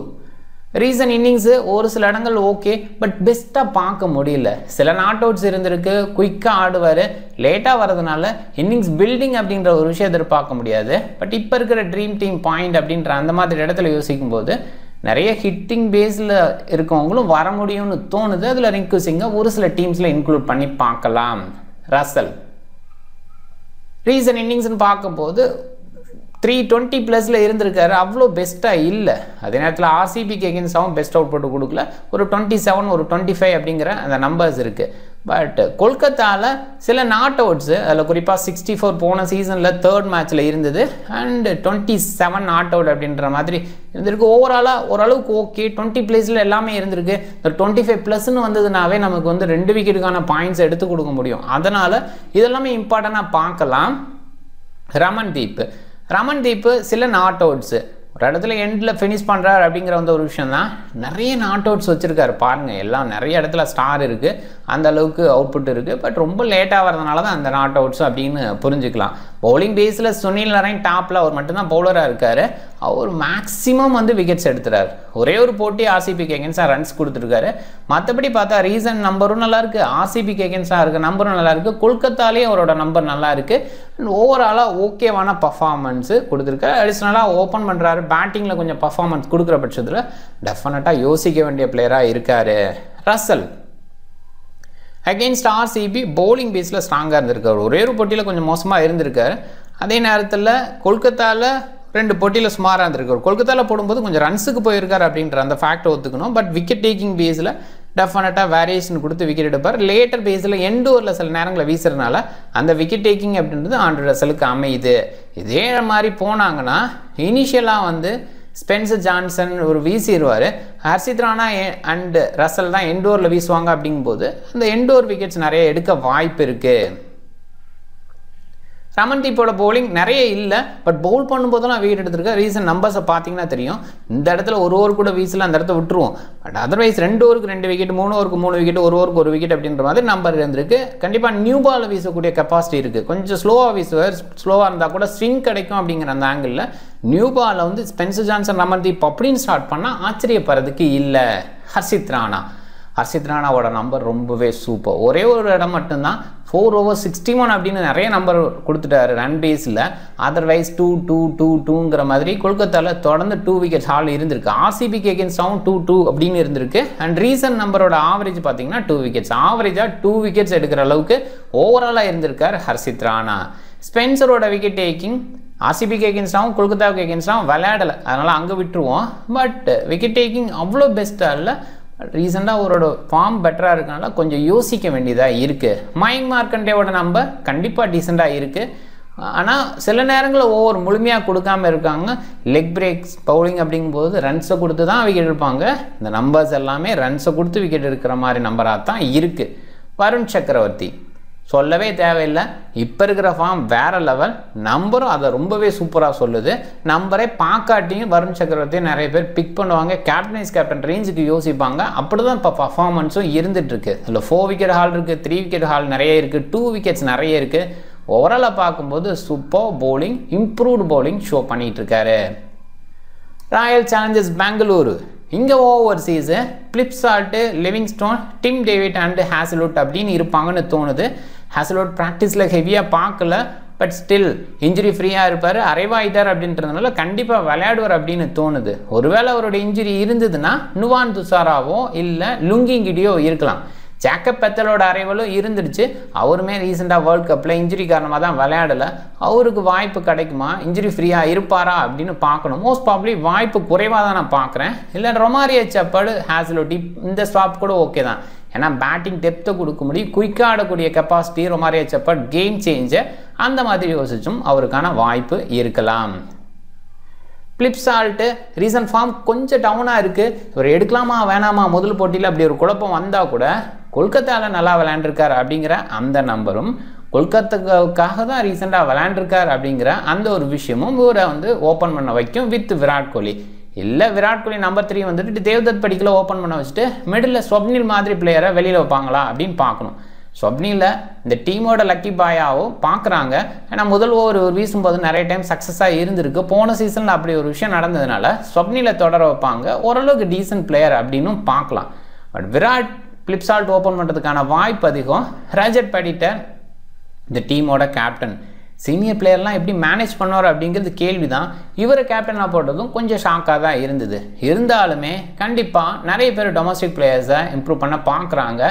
ரீசன்ட் இன்னிங்ஸு ஒரு சில இடங்கள் ஓகே, பட் பெஸ்ட்டாக பார்க்க முடியல. சில நாட் அவுட்ஸ் இருந்திருக்கு. குயிக்காக ஆடுவார், லேட்டாக வரதுனால இன்னிங்ஸ் பில்டிங் அப்படின்ற ஒரு விஷயம் எதிர்பார்க்க முடியாது. பட் இப்போ இருக்கிற ட்ரீம் டீம் பாயிண்ட் அப்படின்ற அந்த மாதிரி இடத்துல யோசிக்கும் போது நிறைய ஹிட்டிங் பேஸில் இருக்கவங்களும் வர முடியும்னு தோணுது. அதில் ரிங்கு சிங்கை ஒரு சில டீம்ஸில் இன்க்ளூட் பண்ணி பார்க்கலாம். ரசல் ரீசன்ட் இன்னிங்ஸ்னு பார்க்கும்போது 320+ இருந்திருக்காரு. அவ்வளோ பெஸ்ட்டாக இல்லை. அதே நேரத்தில் ஆர்சிபிக்கு எகென்ஸ்டாகவும் பெஸ்ட் அவுட் போட்டு கொடுக்கல. ஒரு 27, ஒரு 25 அப்படிங்கிற அந்த நம்பர்ஸ் இருக்குது. பட் கொல்கத்தாவில் சில நாட் அவுட்ஸு, அதில் குறிப்பாக 64 போன சீசனில் 3rd மேட்ச்சில் இருந்தது. அண்ட் 27 நாட் அவுட் அப்படின்ற மாதிரி இருந்திருக்கு. ஓவராலாக ஓரளவுக்கு ஓகே. 20+ எல்லாமே இருந்திருக்கு. இந்த 25+ன்னு வந்ததுனாவே நமக்கு வந்து 2 விக்கெட்டுக்கான பாயிண்ட்ஸ் எடுத்து கொடுக்க முடியும். அதனால் இதெல்லாமே இம்பார்ட்டண்ட்டாக பார்க்கலாம். ரமன்தீப் சில நாட் அவுட்ஸு ஒரு இடத்துல எண்டில் ஃபினிஷ் பண்ணுறாரு அப்படிங்கிற ஒரு விஷயம் தான். நிறைய நாட் அவுட்ஸ் வச்சுருக்காரு பாருங்கள், எல்லாம் நிறைய இடத்துல ஸ்டார் இருக்குது, அந்த அளவுக்கு அவுட்புட் இருக்குது. பட் ரொம்ப லேட்டாக வரதுனால தான் அந்த நாட் அவுட்ஸ் அப்படின்னு புரிஞ்சுக்கலாம். பவுலிங் பேஸில் சுனில் நரைன் டாப்பில் அவர் மட்டும்தான் பவுலராக இருக்கார். அவர் மேக்ஸிமம் விக்கெட்ஸ் எடுத்துறாரு. ஒரே ஒரு போட்டி ஆர்சிபிக்கு எகென்ஸ்டாக ரன்ஸ் கொடுத்துருக்காரு. மற்றபடி பார்த்தா ரீசன்ட் நம்பரும் நல்லாயிருக்கு, ஆர்சிபிக்கு எகென்ஸ்டாக இருக்க நம்பரும் நல்லாயிருக்கு, கொல்கத்தாலேயும் அவரோட நம்பர் நல்லா இருக்குது. அண்ட் ஓவராலாக ஓகேவான பர்ஃபார்மன்ஸு கொடுத்துருக்காரு. அடிஷ்னலாக ஓப்பன் பண்ணுறாரு, பேட்டிங்கில் கொஞ்சம் பர்ஃபார்மன்ஸ் கொடுக்குற பட்சத்தில் டெஃபினட்டாக யோசிக்க வேண்டிய பிளேயராக இருக்கார் ரசல். அகெயின்ஸ்ட் ஆர்சிபி பவுலிங் பேஸில் ஸ்ட்ராங்காக இருந்திருக்காரு. ஒரே ஒரு போட்டியில் கொஞ்சம் மோசமாக இருந்திருக்காரு. அதே நேரத்தில் கொல்கத்தாவில் 2 போட்டியில் சுமாராக இருந்திருக்காரு. கொல்கத்தாவில் போடும்போது கொஞ்சம் ரன்ஸுக்கு போயிருக்காரு அப்படின்ற அந்த ஃபேக்டை ஒத்துக்கணும். பட் விக்கெட் டேக்கிங் பேஸில் டெஃபினட்டாக வேரியேஷன் கொடுத்து விக்கெட் எடுப்பார். லேட்டர் பேஸில் எண்ட் ஓவரில் சில நேரங்களில் வீசுறதுனால அந்த விக்கெட் டேக்கிங் அப்படின்றது ஆண்ட்ரூ ரசலுக்கு அமையுது. இதே மாதிரி போனாங்கன்னா இனிஷியலாக ஸ்பென்சர் ஜான்சன் ஒரு வீசிடுவார், ஹர்ஷித் ராணா அண்ட் ரசல் தான் எண்ட் ஓவரில் வீசுவாங்க. அப்படிங்கும்போது அந்த எண்ட் ஓவர் விக்கெட்ஸ் நிறைய எடுக்க வாய்ப்பு இருக்குது. ரமன்தீப்போட பவுலிங் நிறைய இல்லை, பட் பவுல் பண்ணும்போதெல்லாம் விக்கெட் எடுத்திருக்க. ரீசன் நம்பர்ஸை பார்த்தீங்கன்னா தெரியும். இந்த இடத்துல ஒரு ஓவர் கூட வீசல, அந்த இடத்த விட்டுருவோம். பட் அதர்வைஸ் 2 ஓவருக்கு 2 விக்கெட், 3 ஓவருக்கு 3 விக்கெட், 1 ஓவருக்கு 1 விக்கெட் அப்படின்ற மாதிரி நம்பர் இருந்திருக்கு. கண்டிப்பாக நியூ பால் வீசக்கூடிய கெப்பாசிட்டி இருக்குது. கொஞ்சம் ஸ்லோவாக வீசுவார், ஸ்லோவாக இருந்தால் கூட ஸ்விங் கிடைக்கும் அப்படிங்கிற அந்த ஆங்கிளில் நியூ பாலில் ஸ்பென்சர் ஜான்சன், ரமன்தீப் அப்படின்னு ஸ்டார்ட் பண்ணால் ஆச்சரியப்படுறதுக்கு இல்லை. ஹர்ஷித் ராணாவோட நம்பர் ரொம்பவே சூப்பர். ஒரே ஒரு இடம் மட்டும்தான் 4 over 61 அப்படின்னு நிறைய நம்பர் கொடுத்துட்டாரு ரன் பேஸில். அதர்வைஸ் 2-2-2-2ங்கிற மாதிரி கொல்கத்தாவில் தொடர்ந்து 2 விக்கெட்ஸ் ஹால் இருந்திருக்கு. ஆர்சிபிக்கு எகென்ஸ்டாகவும் 2-2 அப்படின்னு இருந்திருக்கு. அண்ட் ரீசன்ட் நம்பரோட ஆவரேஜ் பார்த்தீங்கன்னா 2 விக்கெட்ஸ். ஆவரேஜாக 2 விக்கெட்ஸ் எடுக்கிற அளவுக்கு ஓவராலாக இருந்திருக்கார் ஹர்ஷித் ராணா. ஸ்பென்சரோட விக்கெட் டேக்கிங் ஆர்சிபிக்கு எகென்ஸ்டாகவும் கொல்கத்தாவுக்கு எகென்ஸ்டாகவும் விளையாடலை, அதனால் அங்கே விட்டுருவோம். பட் விக்கெட் டேக்கிங் அவ்வளோ பெஸ்ட்டாக இல்லை. ரீசெண்டாக அவரோட ஃபார்ம் பெட்டராக இருக்கனால கொஞ்சம் யோசிக்க வேண்டியதாக இருக்குது. மயங்க் மார்க்கண்டேவோட நம்பர் கண்டிப்பாக டீசெண்டாக இருக்குது. ஆனால் சில நேரங்களில் ஓவர் முழுமையாக கொடுக்காமல் இருக்காங்க. லெக் பிரேக்ஸ் பவுலிங் அப்படிங்கும்போது ரன்ஸை கொடுத்து தான் விக்கெட் எடுப்பாங்க. இந்த நம்பர்ஸ் எல்லாமே ரன்ஸை கொடுத்து விக்கெட் எடுக்கிற மாதிரி நம்பராக தான் இருக்குது. வருண் சக்கரவர்த்தி சொல்லவே தேவையில்லை, இப்போ இருக்கிற ஃபார்ம் வேறு லெவல். நம்பரும் அதை ரொம்பவே சூப்பராக சொல்லுது. நம்பரே பார்க்காட்டியும் வருண் சக்கரவர்த்தியை நிறைய பேர் பிக் பண்ணுவாங்க, கேப்டன் ரேஞ்சுக்கு யோசிப்பாங்க. அப்படி தான் இப்போ பர்ஃபார்மன்ஸும் இருந்துகிட்ருக்கு. இதில் 4 விக்கெட் ஹால் இருக்குது, 3 விக்கெட் ஹால் நிறைய இருக்குது, 2 விக்கெட்ஸ் நிறைய இருக்குது. ஓவராலாக பார்க்கும்போது super bowling, improved bowling show பண்ணிகிட்ருக்காரு. ராயல் சேலஞ்சர்ஸ் பெங்களூரு இங்கே overseas Phil Salt, Livingstone, Tim David and Hazlewood அப்படின்னு இருப்பாங்கன்னு தோணுது. ஹேசல்வுட் ப்ராக்டிஸில் ஹெவியாக பார்க்கல, பட் ஸ்டில் இன்ஜுரி ஃப்ரீயாக இருப்பார், அரைவாயிட்டார் அப்படின்றதுனால கண்டிப்பாக விளையாடுவார் அப்படின்னு தோணுது. ஒருவேளை அவரோட இன்ஜுரி இருந்ததுன்னா நுவான் துஷாராவோ இல்லை லுங்கிங்கிடியோ இருக்கலாம். ஜேக்கப் பெத்தலோட அரைவலும் இருந்துடுச்சு. அவருமே ரீசெண்டாக வேர்ல்ட் கப்பில் இன்ஜுரி காரணமாக தான் விளையாடலை. அவருக்கு வாய்ப்பு கிடைக்குமா, இன்ஜுரி ஃப்ரீயாக இருப்பாரா அப்படின்னு பார்க்கணும். மோஸ்ட் ப்ராபப்லி வாய்ப்பு குறைவாக தான் நான் பார்க்குறேன். இல்லை ரொமாரியோ செப்பர்டு, ஹேசல்வுட் இந்த ஸ்வாப் கூட ஓகே தான். ஏன்னா பேட்டிங் டெப்த்தை கொடுக்க முடியும், குயிக்காக ஆடக்கூடிய capacity Romario Shepherd, game changer, அந்த மாதிரி யோசிச்சும் அவருக்கான வாய்ப்பு இருக்கலாம். பிளிப்சால்ட்டு ரீசன்ட் ஃபார்ம் கொஞ்சம் டவுனாக இருக்குது. இவர் எடுக்கலாமா வேணாமா முதல் போட்டியில் அப்படி ஒரு குழப்பம் வந்தால் கூட கொல்கத்தாவில் நல்லா விளையாண்டுருக்கார் அப்படிங்கிற அந்த நம்பரும், கொல்கத்தாவுக்காக தான் ரீசெண்டாக விளையாண்டுருக்கார் அப்படிங்கிற அந்த ஒரு விஷயமும் இவரை ஓப்பன் பண்ண வைக்கும் வித் விராட் கோலி. இல்லை விராட் கோலி நம்பர் 3 வந்துட்டு தேவ்தத் படிக்கல ஓப்பன் பண்ண வச்சுட்டு மிடில் ஸ்வப்னில் மாதிரி பிளேயரை வெளியில் வைப்பாங்களா அப்படின்னு பார்க்கணும். ஸ்வப்னில் இந்த டீமோட லக்கி பாயாவும் பார்க்குறாங்க. ஏன்னா முதல் ஓவர் வீசும்போது நிறைய டைம் சக்ஸஸாக இருந்திருக்கு. போன சீசனில் அப்படி ஒரு விஷயம் நடந்ததுனால ஸ்வப்னில் தொடர வைப்பாங்க. ஓரளவுக்கு டீசன்ட் பிளேயர் அப்படின்னும் பார்க்கலாம். பட் விராட் பிளிப்சால்ட் ஓப்பன் பண்ணுறதுக்கான வாய்ப்பு அதிகம். ரஜத் படிட்டர் இந்த டீமோட கேப்டன், சீனியர் பிளேயர்லாம் எப்படி மேனேஜ் பண்ணுவார் அப்படிங்கிறது கேள்வி தான். இவரை கேப்டனாக போட்டதும் கொஞ்சம் ஷாக்காக தான் இருந்தது. இருந்தாலுமே கண்டிப்பாக நிறைய பேர் டொமஸ்டிக் பிளேயர்ஸை இம்ப்ரூவ் பண்ண பார்க்குறாங்க.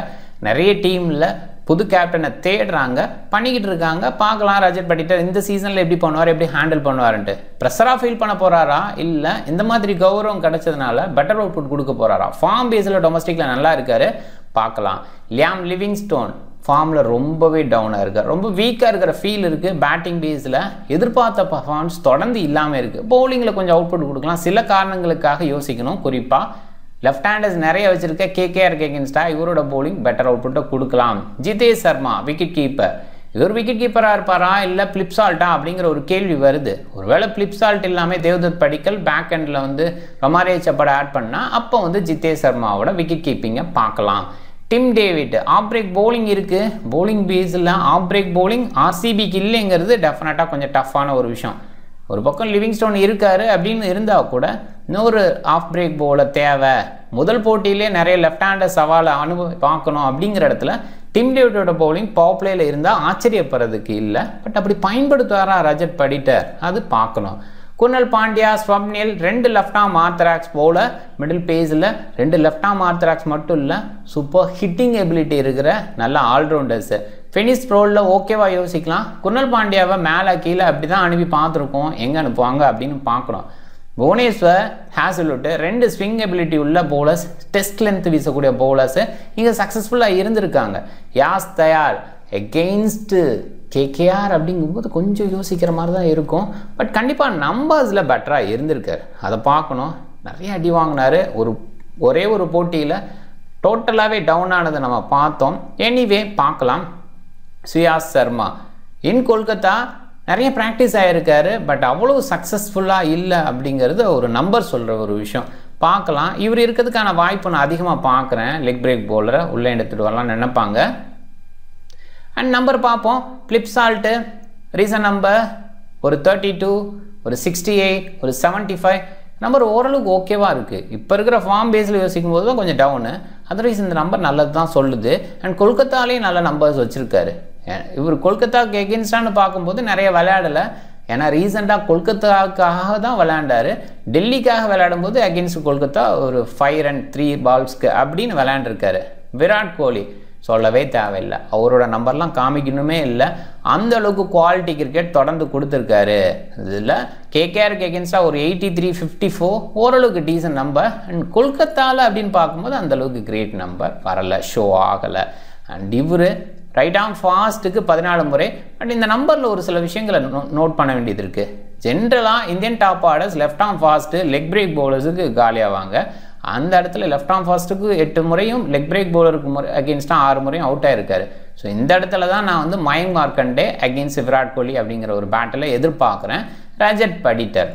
நிறைய டீமில் புது கேப்டனை தேடுறாங்க, பண்ணிக்கிட்டு இருக்காங்க. பார்க்கலாம் ரஜத் படிட்டர் இந்த சீசனில் எப்படி பண்ணுவார், எப்படி ஹேண்டில் பண்ணுவார்ன்ட்டு. ப்ரெஷராக ஃபீல் பண்ண போகிறாரா, இல்லை இந்த மாதிரி கௌரவம் கிடைச்சதுனால பெட்டர் அவுட்புட் கொடுக்க போகிறாரா. ஃபார்ம் பேஸில் டொமஸ்டிக்கில் நல்லா இருக்கார், பார்க்கலாம். லியாம் லிவிங்ஸ்டோன் ஃபார்மில் ரொம்பவே டவுனாக இருக்குது, ரொம்ப வீக்காக இருக்கிற ஃபீல் இருக்குது. பேட்டிங் பேஸில் எதிர்பார்த்த பர்ஃபார்மன்ஸ் தொடர்ந்து இல்லாமல் இருக்குது. பவுலிங்கில் கொஞ்சம் அவுட்புட் கொடுக்கலாம், சில காரணங்களுக்காக யோசிக்கணும். குறிப்பாக லெஃப்ட் ஹேண்டர்ஸ் நிறைய வச்சுருக்க கேகேஆருக்கு எகென்ஸ்டாக இவரோட பவுலிங் பெட்டர் அவுட்புட்டை கொடுக்கலாம். ஜிதேஷ் சர்மா விக்கெட் கீப்பர் இவர் விக்கெட் கீப்பராக இருப்பாரா இல்லை பிளிப்சால்ட்டா அப்படிங்கிற ஒரு கேள்வி வருது. ஒருவேளை பிளிப்சால்ட் இல்லாமல் தேவ்தத் படிக்கல் பேக் எண்டில் வந்து ரமாரே சப்பட ஆட் பண்ணால் அப்போ வந்து ஜிதேஷ் சர்மாவோட விக்கெட் கீப்பிங்கை பார்க்கலாம். Tim David off break bowling இருக்குது. பவுலிங் பேஸில் ஆஃப் பிரேக் பவுலிங் ஆர்சிபிக்கு இல்லைங்கிறது டெஃபினட்டாக கொஞ்சம் டஃப்பான ஒரு விஷயம். ஒரு பக்கம் லிவிங்ஸ்டோன் இருக்காரு அப்படின்னு இருந்தால் கூட இன்னொரு ஆஃப் பிரேக் பவுலர் தேவை. முதல் போட்டியிலே நிறைய லெஃப்ட் ஹேண்டர் சவாலை பார்க்கணும் அப்படிங்கிற இடத்துல டிம் டேவிட்டோட பவுலிங் பவர் பிளேயில் இருந்தால் ஆச்சரியப்படுறதுக்கு இல்லை. பட் அப்படி பயன்படுத்துவாரா ரஜத் படிட்டர், அது பார்க்கணும். Krunal Pandya, Swapnil 2 left arm orthodox bowler middle பேஸில் 2 லெஃப்ட் ஆர்ம் ஆர்த்தடாக்ஸ் மட்டும் இல்லை, சூப்பர் ஹிட்டிங் எபிலிட்டி இருக்கிற நல்ல ஆல்ரவுண்டர்ஸு. ஃபினிஷ் ரோலில் ஓகேவா யோசிக்கலாம். குர்னல் பாண்டியாவை மேலே கீழே அப்படி தான் அனுப்பி பார்த்துருக்கோம், எங்கே அனுப்புவாங்க அப்படின்னு பார்க்கணும். புவனேஸ்வர், ஹேசல்வுட் 2 ஸ்விங் எபிலிட்டி உள்ள பவுலர்ஸ், டெஸ்ட் லென்த் வீசக்கூடிய பவுலர்ஸு இங்கே சக்ஸஸ்ஃபுல்லாக இருந்திருக்காங்க. யாஸ் தயார் எகெயின்ஸ்ட் கேகேஆர் அப்படிங்கும்போது கொஞ்சம் யோசிக்கிற மாதிரி தான் இருக்கும். பட் கண்டிப்பாக நம்பர்ஸில் பெட்டராக இருந்திருக்கார், அதை பார்க்கணும். நிறைய அடி வாங்கினார். ஒரே ஒரு போட்டியில் டோட்டலாகவே டவுன் ஆனதை நம்ம பார்த்தோம். எனிவே பார்க்கலாம். சுயாஸ் சர்மா இன் கொல்கத்தா நிறைய ப்ராக்டிஸ் ஆகிருக்காரு, பட் அவ்வளோ சக்ஸஸ்ஃபுல்லாக இல்லை அப்படிங்கிறது ஒரு நம்பர் சொல்கிற ஒரு விஷயம். பார்க்கலாம். இவர் இருக்கிறதுக்கான வாய்ப்பு நான் அதிகமாக பார்க்குறேன். லெக் பிரேக் பவுலரை உள்ளே எடுத்துகிட்டு வரலாம்னு நினைப்பாங்க. அண்ட் நம்பர் பார்ப்போம். பிளிப்சால்ட்டு ரீசன் நம்பர் ஒரு 32, ஒரு 68, ஒரு 75 நம்பர் ஓரளவுக்கு ஓகேவாக இருக்குது. இப்போ இருக்கிற ஃபார்ம் பேஸில் யோசிக்கும் போது தான் கொஞ்சம் டவுனு. அதர்வைஸ் இந்த நம்பர் நல்லது தான் சொல்லுது. அண்ட் கொல்கத்தாலேயும் நல்ல நம்பர்ஸ் வச்சுருக்காரு. இவர் கொல்கத்தாவுக்கு எகென்ஸ்டான்னு பார்க்கும்போது நிறைய விளையாடலை. ஏன்னா ரீசெண்டாக கொல்கத்தாவுக்காக தான் விளையாண்டார். டெல்லிக்காக விளையாடும் போது அகென்ஸ்ட் கொல்கத்தா ஒரு 5 ரன் 3 பால்ஸ்க்கு அப்படின்னு விளையாண்டுருக்காரு. விராட் கோலி சொல்லவே தேவையில்லை, அவரோட நம்பர்லாம் காமிக்கணுமே இல்லை. அந்த அளவுக்கு குவாலிட்டி கிரிக்கெட் தொடர்ந்து கொடுத்துருக்காரு. இதில் கேகேஆருக்கு எகென்ஸ்டாக ஒரு 83, 54 ஓரளவுக்கு டீசன்ட் நம்பர். அண்ட் கொல்கத்தாவில் அப்படின்னு பார்க்கும்போது அந்தளவுக்கு கிரேட் நம்பர் வரலை, ஷோ ஆகலை. அண்ட் இவர் ரைட் ஆர்ம் ஃபாஸ்ட்டுக்கு 14 முறை. பட் இந்த நம்பரில் ஒரு சில விஷயங்களை நோட் பண்ண வேண்டியது இருக்குது. ஜென்ரலாக Indian top orders left arm fast leg break பவுலர்ஸுக்கு காலியாவாங்க. அந்த இடத்துல லெஃப்ட் ஆர்ம் ஃபாஸ்ட்டுக்கு 8 முறையும் லெக் பிரேக் பவுலருக்கு அகென்ஸ்டாக 6 முறையும் அவுட் ஆகிருக்காரு. ஸோ இந்த இடத்துல தான் நான் வந்து மயங்க் மார்க்கண்டே அகென்ஸ்ட் விராட் கோலி அப்படிங்கிற ஒரு பேட்டில் எதிர்பார்க்குறேன். ரஜத் படிட்டர்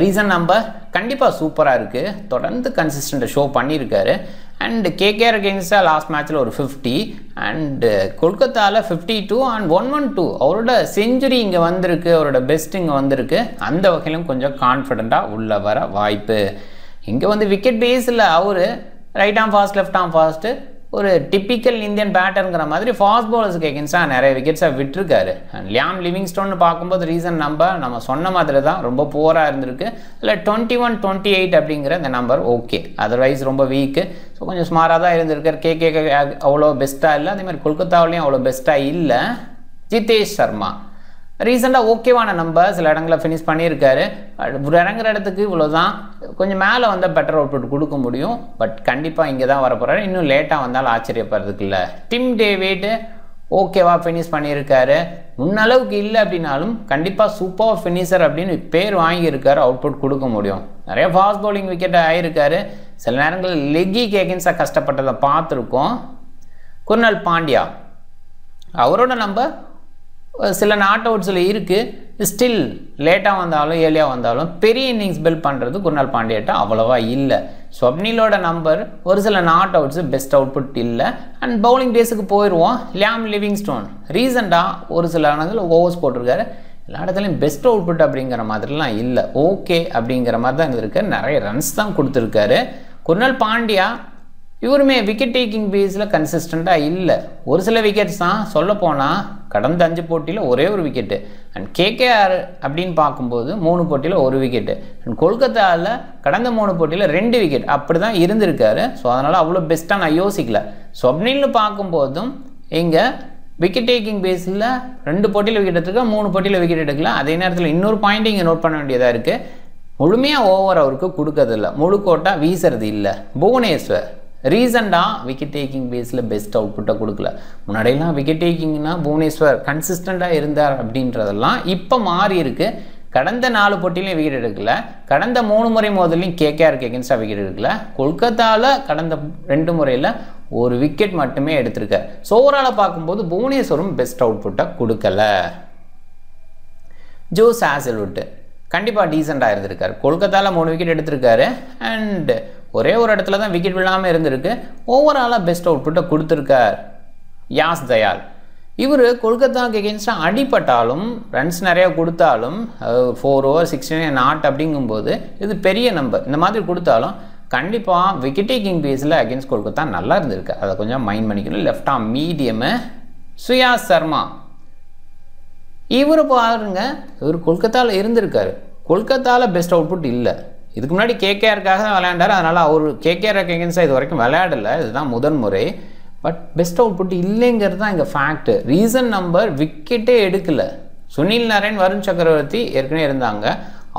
ரீசன் நம்பர் கண்டிப்பாக சூப்பராக இருக்குது, தொடர்ந்து கன்சிஸ்டண்ட்டை ஷோ பண்ணியிருக்காரு. அண்ட் கேகேஆர் அகென்ஸ்டாக லாஸ்ட் மேட்ச்சில் ஒரு 50 அண்டு கொல்கத்தாவில் 52 அண்ட் 112 அவரோட செஞ்சுரி இங்கே வந்திருக்கு, அவரோட பெஸ்ட் இங்கே வந்திருக்கு. அந்த வகையிலும் கொஞ்சம் கான்ஃபிடெண்ட்டாக உள்ள வர வாய்ப்பு. இங்கே வந்து விக்கெட் பேஸில் அவர் right arm fast left arm fast ஒரு டிப்பிக்கல் இந்தியன் பேட்டருங்கிற மாதிரி ஃபாஸ்ட் பவுலர்ஸுக்கு எகென்ஸ்டாக நிறைய விக்கெட்ஸாக விட்டுருக்காரு. அண்ட் லியாம் லிவிங்ஸ்டோன்னு பார்க்கும்போது ரீசன் நம்பர் நம்ம சொன்ன மாதிரி தான் ரொம்ப புவராக இருந்திருக்கு. இல்லை 21, 28 அப்படிங்கிற இந்த நம்பர் ஓகே, அதர்வைஸ் ரொம்ப வீக்கு. ஸோ கொஞ்சம் ஸ்மாராக தான் இருந்திருக்கார். கேகே அவ்வளோ பெஸ்ட்டாக இல்லை, அதேமாதிரி கொல்கத்தாவிலையும் அவ்வளோ பெஸ்ட்டாக இல்லை. ஜிதேஷ் சர்மா ரீசெண்டாக ஓகேவான நம்பர், சில இடங்களில் ஃபினிஷ் பண்ணியிருக்காரு. இறங்குற இடத்துக்கு இவ்வளோ தான், கொஞ்சம் மேலே வந்தால் பெட்டர் அவுட்புட் கொடுக்க முடியும். பட் கண்டிப்பாக இங்கே தான் வரப்போகிறாரு, இன்னும் லேட்டாக வந்தாலும் ஆச்சரியப்படுறதுக்கு இல்லை. டிம் டேவிட் ஓகேவா ஃபினிஷ் பண்ணியிருக்காரு. முன்னளவுக்கு இல்லை அப்படின்னாலும் கண்டிப்பாக சூப்பர் ஃபினிஷர் அப்படின்னு பேர் வாங்கியிருக்காரு, அவுட்புட் கொடுக்க முடியும். நிறைய ஃபாஸ்ட் பவுலிங் விக்கெட் ஆகியிருக்காரு. சில நேரங்களில் லெக்கிக்கு எகென்ஸ்டாக கஷ்டப்பட்டதை பார்த்துருக்கோம். குர்னல் பாண்டியா அவரோட நம்பர் சில நாட் அவுட்ஸில் இருக்குது. ஸ்டில் லேட்டாக வந்தாலும் ஏர்லியாக வந்தாலும் பெரிய இன்னிங்ஸ் பில்ட் பண்ணுறது குர்னல் பாண்டியாட்ட அவ்வளோவா இல்லை. ஸ்வப்னிலோட நம்பர் ஒரு சில நாட் அவுட்ஸு பெஸ்ட் அவுட்புட் இல்லை. அண்ட் பவுலிங் பேஸுக்கு போயிடுவோம். லியாம் லிவிங்ஸ்டோன் ரீசெண்டாக ஒரு சில இடங்கள் ஓவர்ஸ் போட்டிருக்காரு. எல்லா இடத்துலையும் பெஸ்ட் அவுட்புட் அப்படிங்கிற மாதிரிலாம் இல்லை, ஓகே அப்படிங்கிற மாதிரி தான் இருந்திருக்கு. நிறைய ரன்ஸ் தான் கொடுத்துருக்காரு. குர்னல் பாண்டியா இவருமே விக்கெட் டேக்கிங் பேஸில் கன்சிஸ்டண்ட்டாக இல்லை. ஒரு சில விக்கெட்ஸ் தான், சொல்லப்போனால் கடந்த 5 போட்டியில் ஒரே ஒரு விக்கெட்டு. அண்ட் கேகேஆர் அப்படின்னு பார்க்கும்போது 3 போட்டியில் 1 விக்கெட்டு. அண்ட் கொல்கத்தாவில் கடந்த 3 போட்டியில் 2 விக்கெட் அப்படி தான் இருந்திருக்காரு. ஸோ அதனால் அவ்வளோ பெஸ்ட்டாக நான் யோசிக்கல. ஸ்வப்னில்னு பார்க்கும்போதும் இங்கே விக்கெட் டேக்கிங் பேஸில் 2 போட்டியில் விக்கெட் எடுத்துருக்கா, 3 போட்டியில் விக்கெட் எடுக்கல. அதே நேரத்தில் இன்னொரு பாயிண்ட் இங்கே நோட் பண்ண வேண்டியதாக இருக்குது. முழுமையாக ஓவர் அவருக்கு கொடுக்கறதில்ல, முழு கோட்டா வீசுறது இல்லை. புவனேஸ்வர் ரீசெண்டாக விக்கெட் டேக்கிங் பேஸில் பெஸ்ட் அவுட்புட்டை கொடுக்கல. முன்னாடியெல்லாம் விக்கெட் டேக்கிங்னா புவனேஸ்வர் கன்சிஸ்டண்ட்டாக இருந்தார் அப்படின்றதெல்லாம் இப்போ மாறி இருக்குது. கடந்த 4 போட்டிலையும் விக்கெட் எடுக்கல. கடந்த 3 முறை மோதலையும் கேகேஆருக்கு எகென்ஸ்டாக விக்கெட் எடுக்கல. கொல்கத்தாவில் கடந்த 2 முறையில் ஒரு விக்கெட் மட்டுமே எடுத்திருக்கார். ஸோ ஓவராலாக பார்க்கும்போது புவனேஸ்வரும் பெஸ்ட் அவுட்புட்டை கொடுக்கல. ஜோஸ் ஹேசல்வுட் கண்டிப்பாக டீசெண்டாக இருந்திருக்காரு. கொல்கத்தாவில் 3 விக்கெட் எடுத்திருக்காரு அண்ட் ஒரே ஒரு இடத்துல தான் விக்கெட் விழாமல் இருந்திருக்கு. ஓவராலாக பெஸ்ட் அவுட்புட்டை கொடுத்துருக்கார். யாஸ் தயால் இவர் கொல்கத்தாவுக்கு எகென்ஸ்டாக அடிப்பட்டாலும் ரன்ஸ் நிறையா கொடுத்தாலும் 4 over 16 நாட் அப்படிங்கும்போது இது பெரிய நம்பர். இந்த மாதிரி கொடுத்தாலும் கண்டிப்பாக விக்கெட் டேக்கிங் பேஸில் அகென்ஸ்ட் கொல்கத்தா நல்லா இருந்திருக்கு. அதை கொஞ்சம் மைண்ட் பண்ணிக்கணும். Left arm medium Suyash Sharma இவர் பாருங்க, இவர் கொல்கத்தாவில் இருந்திருக்காரு. கொல்கத்தாவில் பெஸ்ட் அவுட்புட் இல்லை. இதுக்கு முன்னாடி கேகேஆருக்காக தான் விளையாண்டார். அதனால் அவர் கேகேஆருக்கு எகென்ஸ்டாக இது வரைக்கும் விளையாடலை. இதுதான் முதன்முறை. பட் பெஸ்ட் அவுட்புட் இல்லைங்கிறது தான் இங்கே ஃபேக்ட். ரீசன் நம்பர் விக்கெட்டே எடுக்கலை. சுனில் நரேன், வருண் சக்கரவர்த்தி ஏற்கனவே இருந்தாங்க.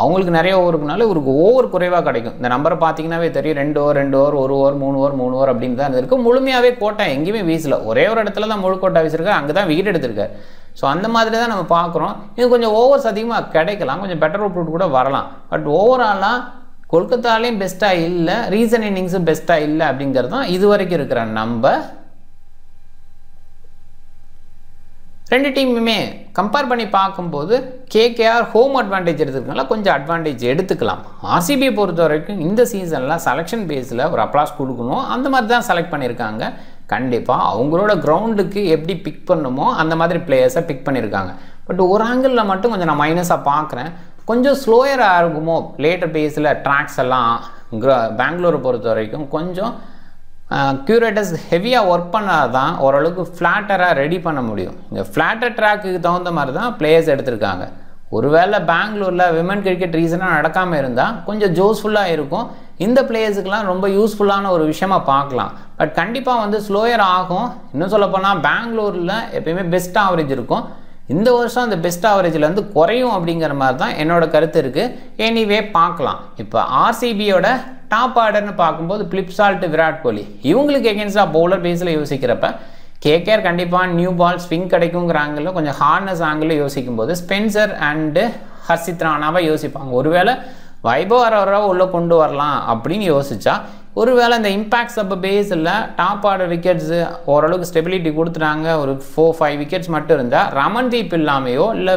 அவங்களுக்கு நிறைய ஓவருக்குனால இவருக்கு ஓவர் குறைவாக கிடைக்கும். இந்த நம்பரை பார்த்தீங்கன்னாவே தெரியும். 2 over 2 over 1 over 3 over 3 over அப்படின்னு தான் இருக்குது. முழுமையாகவே கோட்டா எங்கேயுமே வீசல. ஒரே ஒரு இடத்துல தான் முழு கோட்டா வீசிருக்காரு. அங்கே தான் விக்கெட் எடுத்திருக்காரு. ஸோ அந்த மாதிரி தான் நம்ம பார்க்குறோம். இது கொஞ்சம் ஓவர்ஸ் அதிகமாக கிடைக்கலாம், கொஞ்சம் பெட்டர் அவுட்புட் கூட வரலாம். பட் ஓவராலாக கொல்கத்தாலேயும் பெஸ்ட்டாக இல்லை, ரீசன் இன்னிங்ஸும் பெஸ்ட்டாக இல்லை அப்படிங்கிறது தான் இது வரைக்கும் இருக்கிற நம்பர். 2 டீமுமே கம்பேர் பண்ணி பார்க்கும்போது கேகேஆர் ஹோம் அட்வான்டேஜ் எடுத்துக்கிறதுனால கொஞ்சம் அட்வான்டேஜ் எடுத்துக்கலாம். ஆர்சிபியை பொறுத்த வரைக்கும் இந்த சீசனில் செலெக்ஷன் பேஸில் ஒரு அப்ளாஸ் கொடுக்கணும். அந்த மாதிரி தான் செலக்ட் பண்ணியிருக்காங்க. கண்டிப்பாக அவங்களோட கிரவுண்டுக்கு எப்படி பிக் பண்ணணுமோ அந்த மாதிரி பிளேயர்ஸை பிக் பண்ணியிருக்காங்க. பட் ஒரு ஆங்கிளில் மட்டும் கொஞ்சம் நான் மைனஸாக பார்க்குறேன். கொஞ்சம் ஸ்லோயராக இருக்குமோ லேட்டர் பேஸில் ட்ராக்ஸ் எல்லாம். பெங்களூரை பொறுத்த வரைக்கும் கொஞ்சம் க்யூரேட்டர்ஸ் ஹெவியாக ஒர்க் பண்ணால் தான் ஓரளவுக்கு ஃப்ளாட்டராக ரெடி பண்ண முடியும். இங்கே ஃப்ளாட்டர் ட்ராக்குக்கு தகுந்த மாதிரி தான் பிளேயர்ஸ் எடுத்திருக்காங்க. ஒருவேளை பெங்களூரில் விமன் கிரிக்கெட் ரீசனாக நடக்காமல் இருந்தால் கொஞ்சம் ஜோஸ்ஃபுல்லாக இருக்கும். இந்த பிளேயர்ஸுக்கெலாம் ரொம்ப யூஸ்ஃபுல்லான ஒரு விஷயமாக பார்க்கலாம். பட் கண்டிப்பாக வந்து ஸ்லோயர் ஆகும். இன்னும் சொல்லப்போனால் பெங்களூரில் எப்பயுமே பெஸ்ட் ஆவரேஜ் இருக்கும். இந்த வருஷம் அந்த பெஸ்ட் ஆவரேஜ்லேருந்து குறையும் அப்படிங்கிற மாதிரி தான் என்னோட கருத்து இருக்குது. எனிவே பார்க்கலாம். இப்போ ஆர்சிபியோட டாப் ஆர்டர்னு பார்க்கும்போது பிளிப்சால்ட், விராட் கோலி இவங்களுக்கு எகென்ஸ்டாக பவுலர் பேஸில் யோசிக்கிறப்ப கேகேஆர் கண்டிப்பாக நியூ பால் ஸ்விங் கிடைக்குங்கிற ஆங்கிளில் கொஞ்சம் ஹார்னஸ் ஆங்கிளில் யோசிக்கும் போது ஸ்பென்சர் அண்டு ஹர்ஷித் ராணாவை யோசிப்பாங்க. ஒருவேளை வைபவ் ஹரவராவை உள்ளே கொண்டு வரலாம் அப்படின்னு யோசிச்சா, ஒருவேளை இந்த இம்பேக்ட் சப் பேஸில் டாப் ஆர்டர் விக்கெட்ஸு ஓரளவுக்கு ஸ்டெபிலிட்டி கொடுத்துட்டாங்க. ஒரு 4-5 விக்கெட்ஸ் மட்டும் இருந்தால் ரமன்தீப் இல்லாமையோ இல்லை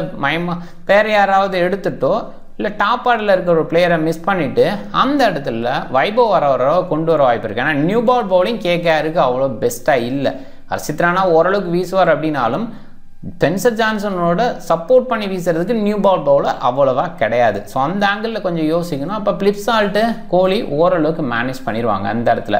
வேறு யாராவது எடுத்துட்டோ இல்லை டாப் ஆர்டரில் இருக்கிற ஒரு பிளேயரை மிஸ் பண்ணிவிட்டு அந்த இடத்துல வைபவ் ஹரவராவை கொண்டு வர வாய்ப்பு இருக்குது. ஏன்னா நியூ பால் பவுலிங் கேகேஆருக்கு அவ்வளோ பெஸ்ட்டாக இல்லை. ஹர்ஷித் ராணா ஓரளவுக்கு வீசுவார் அப்படின்னாலும் ஸ்பென்சர் ஜான்சனோட சப்போர்ட் பண்ணி வீசுறதுக்கு நியூ பால் பவுலர் அவ்வளோவா கிடையாது. ஸோ அந்த ஆங்கிளில் கொஞ்சம் யோசிக்கணும். அப்போ பிளிப்சால்ட்டு, கோலி ஓரளவுக்கு மேனேஜ் பண்ணிடுவாங்க அந்த இடத்துல.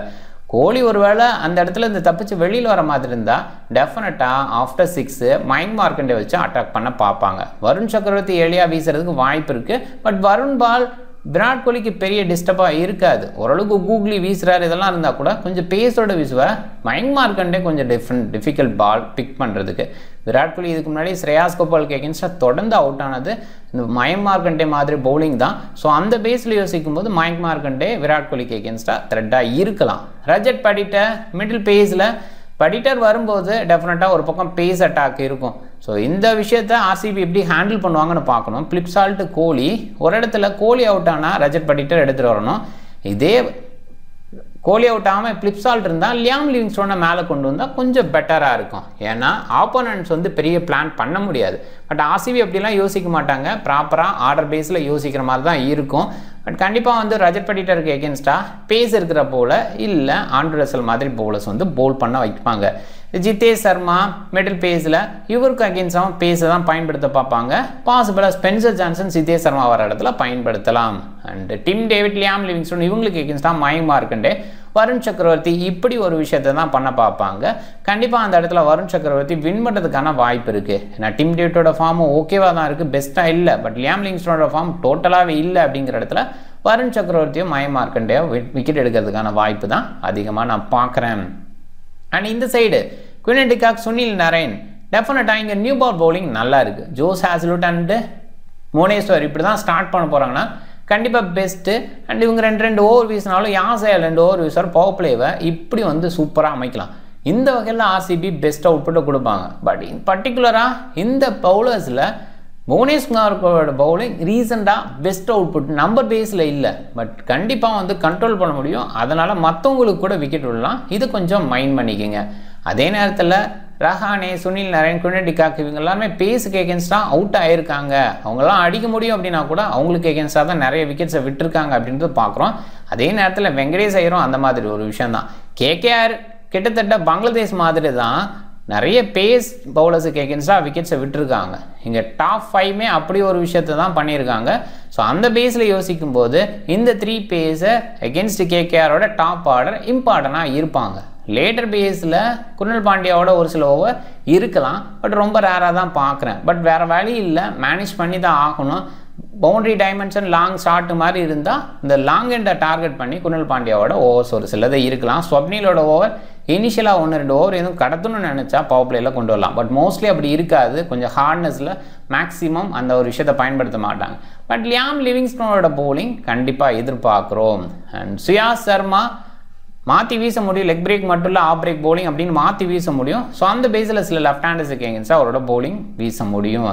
கோலி ஒருவேளை அந்த இடத்துல இந்த தப்பிச்சு வெளியில் வர மாதிரி இருந்தால் டெஃபினட்டாக ஆஃப்டர் 6 மைண்ட் மார்க்கெண்டை வச்சு அட்டாக் பண்ண பார்ப்பாங்க. வருண் சக்கரவர்த்தி ஏழியாக வீசுறதுக்கு வாய்ப்பு இருக்குது. பட் வருண் பால் விராட் கோலிக்கு பெரிய டிஸ்டர்பாக இருக்காது. ஓரளவுக்கு கூகுளி வீசுறாரு இதெல்லாம் இருந்தால் கூட கொஞ்சம் பேஸோட வீசுவேன். மைண்ட் மார்க்கண்டே கொஞ்சம் டிஃபிகல்ட் பால் பிக் பண்ணுறதுக்கு. விராட் கோலி இதுக்கு முன்னாடி ஸ்ரேயாஸ் கோபாலுக்கு எகென்ஸ்டாக தொடர்ந்து அவுட் ஆனது இந்த மைண்ட் மார்க்கண்டே மாதிரி பவுலிங் தான். ஸோ அந்த பேஸில் யோசிக்கும் போது மைண்ட் மார்க்கண்டே விராட் கோலிக்கு எகென்ஸ்டாக த்ரெட்டாக இருக்கலாம். ரஜத் படிட்டர் மிடில் பேஸில் படிட்டர் வரும்போது டெஃபினட்டாக ஒரு பக்கம் பேஸ் அட்டாக் இருக்கும். ஸோ இந்த விஷயத்தை ஆர்சிபி எப்படி ஹேண்டில் பண்ணுவாங்கன்னு பார்க்கணும். பிளிப்சால்ட்டு, கோலி ஒரு இடத்துல கோலி அவுட் ஆனால் ரஜத் படிட்டர் எடுத்துகிட்டு வரணும். இதே கோலி அவுட் ஆகாமல் பிளிப்சால்ட் இருந்தால் லியாம் லிவிங்ஸ்டோனை மேலே கொண்டு வந்தால் கொஞ்சம் பெட்டராக இருக்கும். ஏன்னா ஆப்போனன்ட்ஸ் வந்து பெரிய பிளான் பண்ண முடியாது. பட் ஆர்சிபி அப்படிலாம் யோசிக்க மாட்டாங்க. ப்ராப்பராக ஆர்டர் பேஸில் யோசிக்கிற மாதிரி தான் இருக்கும். பட் கண்டிப்பாக வந்து ரஜத் படிட்டருக்கு எகென்ஸ்டாக பேஸ் இருக்கிற போல் இல்லை ஆண்ட்ரூ ரசல் மாதிரி பவுலர்ஸ் வந்து பவுல் பண்ண வைப்பாங்க. ஜிதேஷ் சர்மா மிடில் பேஸில் இவருக்கு அகென்ஸ்டாகவும் பேஸை தான் பயன்படுத்த பார்ப்பாங்க. பாசிபிளாக ஸ்பென்சர் ஜான்சன், ஜிதேஷ் சர்மா வர இடத்துல பயன்படுத்தலாம். And Tim David, Liam Livingstone இவங்களுக்கு எகென்ஸ்டாக மைண்ட் மார்க்கண்டே, வருண் சக்கரவர்த்தி இப்படி ஒரு விஷயத்தை தான் பண்ண பார்ப்பாங்க. கண்டிப்பாக அந்த இடத்துல வருண் சக்கரவர்த்தி வின் பண்ணுறதுக்கான வாய்ப்பு இருக்குது. ஏன்னா டிம் டேவிட்டோட ஃபார்மும் ஓகேவாக தான் இருக்குது, பெஸ்ட்டாக இல்லை. பட் லியாம் லிவிங்ஸ்டோனோட ஃபார்ம் டோட்டலாகவே இல்லை அப்படிங்கிற இடத்துல வருண் சக்கரவர்த்தியும் மைண்ட் மார்க்கண்டேயோ விக்கெட் எடுக்கிறதுக்கான வாய்ப்பு தான் அதிகமாக நான் பார்க்குறேன். அண்ட் இந்த side Quinton de Kock, Sunil Narine டெஃபினட்டாக இங்கே நியூ பால் பவுலிங் நல்லா இருக்குது. ஜோஸ் ஹேசல்வுட் அண்டு புவனேஸ்வர் இப்படி தான் ஸ்டார்ட் பண்ண போகிறாங்கன்னா கண்டிப்பாக பெஸ்ட்டு. அண்ட் இவங்க 2 ஓவர் வீசினாலும் யாசையால் 2 ஓவர் வீசுவார். பவர் பிளேவை இப்படி வந்து சூப்பராக அமைக்கலாம். இந்த வகையில் ஆர்சிபி பெஸ்ட் அவுட்புட்டை கொடுப்பாங்க. பட் பர்டிகுலராக இந்த பவுலர்ஸில் புவனேஸ்வரோட பவுலிங் ரீசெண்டாக பெஸ்ட் அவுட்புட் நம்பர் பேஸில் இல்லை, பட் கண்டிப்பாக வந்து கண்ட்ரோல் பண்ண முடியும். அதனால் மற்றவங்களுக்கு கூட விக்கெட் விடலாம். இது கொஞ்சம் மைண்ட் பண்ணிக்கோங்க. அதே நேரத்தில் Rahane, Sunil Narine, Quinton de Kock இவங்க எல்லாருமே பேஸுக்கு எகென்ஸ்டாக அவுட் ஆகிருக்காங்க. அவங்களாம் அடிக்க முடியும் அப்படின்னா கூட அவங்களுக்கு எகென்ஸ்டாக தான் நிறைய விக்கெட்ஸை விட்டுருக்காங்க அப்படின்றத பார்க்குறோம். அதே நேரத்தில் வெங்கடேஷ் ஐயரும் அந்த மாதிரி ஒரு விஷயம் தான். கேகேஆர் கிட்டத்தட்ட பங்களாதேஷ் மாதிரி தான் நிறைய பேஸ் பவுலர்ஸுக்கு எகென்ஸ்டாக விக்கெட்ஸை விட்டுருக்காங்க. இங்கே டாப் 5மே அப்படி ஒரு விஷயத்தை தான் பண்ணியிருக்காங்க. ஸோ அந்த பேஸில் யோசிக்கும் போது இந்த 3 பேஸை எகென்ஸ்ட் கேகேஆரோட டாப் ஆர்டர் இம்பார்ட்டண்ட்டாக இருப்பாங்க. லேட்டர் பேஸில் குருணல் பாண்டியாவோட ஒரு சில ஓவர் இருக்கலாம், பட் ரொம்ப ரேராக தான் பார்க்குறேன். பட் வேறு வழி இல்லை, மேனேஜ் பண்ணி தான் ஆகணும். பவுண்டரி டைமென்ஷன் லாங் ஷாட் மாதிரி இருந்தால் இந்த லாங் எண்டை டார்கெட் பண்ணி குருணல் பாண்டியாவோட ஓவர்ஸ் ஒரு சிலதை இருக்கலாம். ஸ்வப்னிலோட ஓவர் இனிஷியலாக 1-2 ஓவர் எதுவும் கடத்தணும்னு நினச்சா பவர் பிளேயில் கொண்டு வரலாம். பட் மோஸ்ட்லி அப்படி இருக்காது. கொஞ்சம் ஹார்ட்னஸில் மேக்ஸிமம் அந்த ஒரு விஷயத்தை பயன்படுத்த மாட்டாங்க. பட் லியாம் லிவிங்ஸ்டனோட பவுலிங் கண்டிப்பாக எதிர்பார்க்குறோம். அண்ட் சுயாஸ் சர்மா மாற்றி வீச முடியும். லெக் பிரேக் மட்டும் இல்லை, ஆஃப் பிரேக் பவுலிங் அப்படின்னு மாற்றி வீச முடியும். ஸோ அந்த பேஸில் சில லெஃப்ட் ஹேண்டர்ஸுக்கு எகென்ஸ்டாக அவரோட பவுலிங் வீச முடியும்.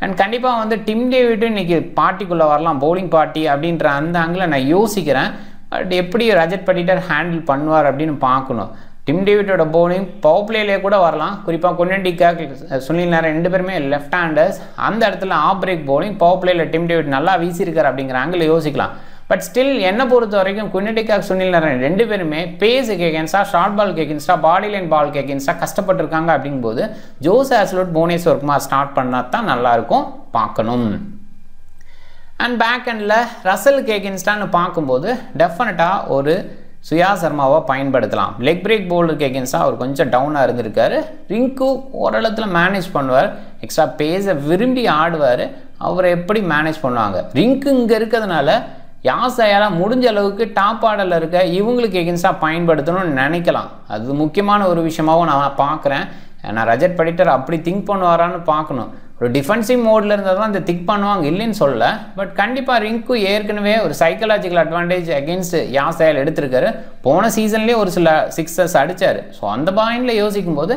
அண்ட் கண்டிப்பாக வந்து டிம் டேவிட்டும் இன்றைக்கி பார்ட்டிக்குள்ளே வரலாம், பவுலிங் பார்ட்டி அப்படின்ற அந்த ஆங்கில் நான் யோசிக்கிறேன். பட் எப்படி ரஜத் படிட்டர் ஹேண்டில் பண்ணுவார் அப்படின்னு பார்க்கணும். டிம் டேவிட்டோட பவுலிங் பவர் பிளேலேயே கூட வரலாம். குறிப்பாக Quinton de Kock, Sunil Naren 2 பேருமே லெஃப்ட் ஹேண்டர்ஸ். அந்த இடத்துல ஆஃப் பிரேக் பவுலிங் பவர் பிளேயில் டிம் டேவிட் நல்லா வீசியிருக்கார் அப்படிங்கிற ஆங்கிள் யோசிக்கலாம். பட் ஸ்டில் என்னை பொறுத்த வரைக்கும் Quinton de Kock, Sunil Naren 2 பேருமே பேஸுக்கு எகென்ஸ்டாக, ஷார்ட் பாலுக்கு எகென்ஸ்டாக, பாடி லைன் பாலுக்கு எகென்ஸ்டாக கஷ்டப்பட்டுருக்காங்க. அப்படிங்கும்போது ஜோஸ் ஹேஸ்லவுட், புவனேஸ்வர் குமார் ஸ்டார்ட் பண்ணால் தான் நல்லாயிருக்கும், பார்க்கணும். அண்ட் பேக் எண்டில் ரசலுக்கு எகென்ஸ்டான்னு பார்க்கும்போது டெஃபினட்டாக ஒரு சுயா சர்மாவை பயன்படுத்தலாம். லெக் பிரேக் பவுலருக்கு எகென்ஸ்டாக அவர் கொஞ்சம் டவுனாக இருந்திருக்காரு. ரிங்கு ஓரளத்தில் மேனேஜ் பண்ணுவார், எக்ஸ்ட்ரா பேஸை விரும்பி ஆடுவார். அவரை எப்படி மேனேஜ் பண்ணுவாங்க? ரிங்கு இங்கே இருக்கிறதுனால யாஸ் அயாலா முடிஞ்ச அளவுக்கு டாப் ஆர்டரில் இருக்க இவங்களுக்கு எகென்ஸ்டாக பயன்படுத்தணும்னு நினைக்கலாம். அது முக்கியமான ஒரு விஷயமாகவும் நான் பார்க்குறேன். ஏன்னா ரஜத் படிட்டர் அப்படி திங்க் பண்ணுவாரான்னு பார்க்கணும். ஒரு டிஃபென்சிவ் மோடில் இருந்தால் தான் இந்த திங்க் பண்ணுவாங்க, இல்லைன்னு சொல்ல. பட் கண்டிப்பாக ரிங்கு ஏற்கனவே ஒரு சைக்கலாஜிக்கல் அட்வான்டேஜ் அகென்ஸ்ட் யாஸ் அயால் எடுத்திருக்காரு. போன சீசன்லேயே ஒரு சில 6 அடித்தார். ஸோ அந்த பாயிண்டில் யோசிக்கும் போது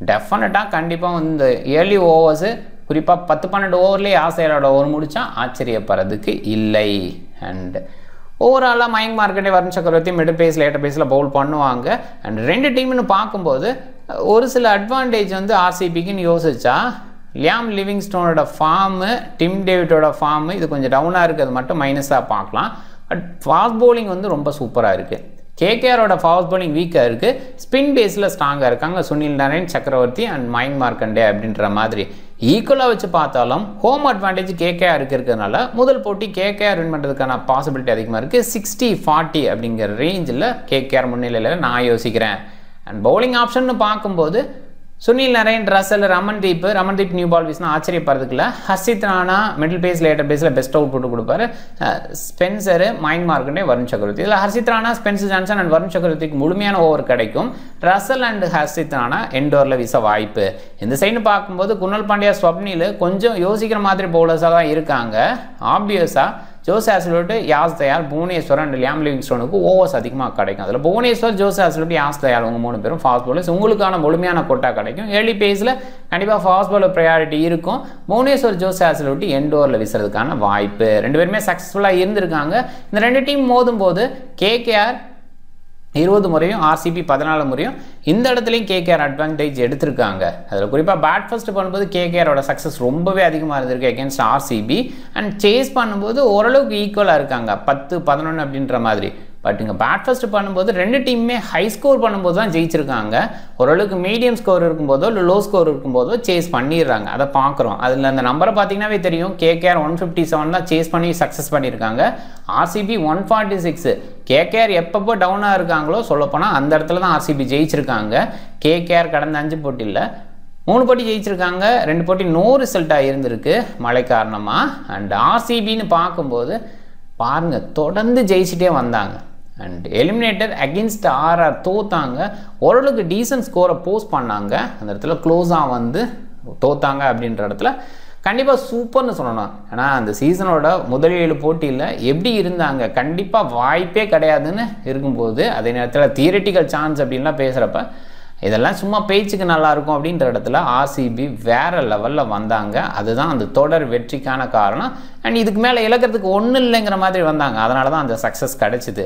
டெஃபினட்டாக கண்டிப்பாக இந்த ஏர்லி ஓவர்ஸு குறிப்பாக 10-12 ஓவர்லேயே யாஸ் அயாலோட ஓவர் முடித்தா ஆச்சரியப்படுறதுக்கு இல்லை. அண்ட் ஓவராலாக மயங்க் மார்க்கெட்டே, வருண் சக்கரவர்த்தி மிடில் பேஸ் லேட்டர் பேஸில் பவுல் பண்ணுவாங்க. அண்ட் 2 டீம்னு பார்க்கும்போது ஒரு சில அட்வான்டேஜ் வந்து ஆர்சிபிக்குன்னு யோசிச்சா, லியாம் லிவிங்ஸ்டனோட ஃபார்மு, டிம் டேவிட்டோட ஃபார்மு இது கொஞ்சம் டவுனாக இருக்கிறது மட்டும் மைனஸாக பார்க்கலாம். பட் ஃபாஸ்ட் பவுலிங் வந்து ரொம்ப சூப்பராக இருக்குது. கேகேஆரோட ஃபாஸ்ட் பவுலிங் வீக்காக இருக்குது. ஸ்பின் பேஸில் ஸ்ட்ராங்காக இருக்காங்க சுனில் நரேன், சக்கரவர்த்தி அண்ட் மயங்க் மார்க்கண்டே அப்படின்ற மாதிரி. ஈக்குவலாக வச்சு பார்த்தாலும் ஹோம் அட்வான்டேஜ் கேகேஆருக்கு இருக்கிறதுனால முதல் போட்டி கேகேஆர் வின் பண்ணுறதுக்கான பாசிபிலிட்டி அதிகமாக இருக்குது. 60-40 அப்படிங்கிற ரேஞ்சில் கேகேஆர் முன்னிலையில் நான் யோசிக்கிறேன். அண்ட் பவுலிங் ஆப்ஷன் பார்க்கும்போது Sunil Narine, Russell, Ramandeep new ball வீசினா ஆச்சரியப்படுறதுக்குல. Harshit Rana middle pace later பேஸில் பெஸ்ட் அவுட் போட்டு கொடுப்பாரு. ஸ்பென்சரு, மயங்க் மார்க்கண்டே, வருண் சக்கரவர்த்தி. இதில் Harshit Rana, Spencer Johnson and Varun சக்கரவர்த்திக்கு முழுமையான ஓவர் கிடைக்கும். ரசல் அண்ட் ஹர்ஷித் ராணா எண்டோரில் வீச வாய்ப்பு. இந்த சைடு பார்க்கும்போது குருணல் பாண்டியா, ஸ்வப்னில் கொஞ்சம் யோசிக்கிற மாதிரி பவுலர்ஸாக தான் இருக்காங்க. ஆப்வியஸாக Josh Hazlewood, Yash Dayal, Bhuvneshwar and Liam லிவிங்ஸ்டனுக்கு ஓவர்ஸ் அதிகமாக கிடைக்கும். அதில் புவனேஸ்வர், ஜோஸ் ஹேஸ்லவுட், யாஸ் தயால் உங்கள் 3 பேரும் ஃபாஸ்ட் பவுலர்ஸ். உங்களுக்கான முழுமையான கோட்டா கிடைக்கும். ஏர்லி பேஸில் கண்டிப்பாக ஃபாஸ்ட் பவுலர் ப்ரையாரிட்டி இருக்கும். புவனேஸ்வர், ஜோஸ் ஹேஸ்லவுட் எண்டோரில் வீசுறதுக்கான வாய்ப்பு. 2 பேருமே சக்ஸஸ்ஃபுல்லாக இருந்திருக்காங்க. இந்த 2 டீம் மோதும் போது கேகேஆர் 20 முறையும், ஆர்சிபி 14 முறையும் இந்த இடத்துலையும் கேகேஆர் அட்வான்டேஜ் எடுத்திருக்காங்க. அதில் குறிப்பாக பேட் ஃபர்ஸ்ட் பண்ணும்போது கேகேஆரோட சக்ஸஸ் ரொம்பவே அதிகமாக இருந்திருக்கு அகேன்ஸ்ட் ஆர்சிபி. அண்ட் சேஸ் பண்ணும்போது ஓரளவுக்கு ஈக்குவலாக இருக்காங்க, 10-11 அப்படின்ற மாதிரி. பட் இங்கே பேட் ஃபர்ஸ்ட் பண்ணும்போது 2 டீமுமே ஹை ஸ்கோர் பண்ணும்போது தான் ஜெயிச்சிருக்காங்க. ஓரளவுக்கு மீடியம் ஸ்கோர் இருக்கும்போதோ இல்லை லோ ஸ்கோர் இருக்கும்போதோ சேஸ் பண்ணிடுறாங்க. அதை பார்க்குறோம். அதில் அந்த நம்பரை பார்த்தீங்கன்னாவே தெரியும். கேகேஆர் 157 தான் சேஸ் பண்ணி சக்ஸஸ் பண்ணியிருக்காங்க. ஆர்சிபி 146. கேகேஆர் எப்பப்போ டவுனாக இருக்காங்களோ சொல்லப்போனால் அந்த இடத்துல தான் ஆர்சிபி ஜெயிச்சிருக்காங்க. கேகேஆர் கடந்த 5 போட்டியில் 3 போட்டி ஜெயிச்சிருக்காங்க. 2 போட்டி நோ ரிசல்ட்டாக இருந்திருக்கு மழை காரணமாக. அண்ட் ஆர்சிபின்னு பார்க்கும்போது பாருங்கள், தொடர்ந்து ஜெயிச்சிட்டே வந்தாங்க. அண்ட் எலிமினேட்டர் அகென்ஸ்ட் ஆர்ஆர் தோத்தாங்க. ஓரளவுக்கு டீசன்ட் ஸ்கோரை போஸ்ட் பண்ணாங்க. அந்த இடத்துல க்ளோஸாக வந்து தோத்தாங்க. அப்படின்ற இடத்துல கண்டிப்பாக சூப்பர்னு சொல்லணும். ஏன்னா அந்த சீசனோட முதல் 7 போட்டியில் எப்படி இருந்தாங்க, கண்டிப்பாக வாய்ப்பே கிடையாதுன்னு இருக்கும்போது, அதே நேரத்தில் தியரிட்டிக்கல் சான்ஸ் அப்படின்லாம் பேசுகிறப்ப இதெல்லாம் சும்மா பேச்சுக்கு நல்லாயிருக்கும் அப்படின்ற இடத்துல ஆர்சிபி வேறு லெவலில் வந்தாங்க. அதுதான் அந்த தொடர் வெற்றிக்கான காரணம். அண்ட் இதுக்கு மேலே இழக்கிறதுக்கு ஒன்றும் இல்லைங்கிற மாதிரி வந்தாங்க. அதனால தான் அந்த சக்ஸஸ் கிடச்சிது.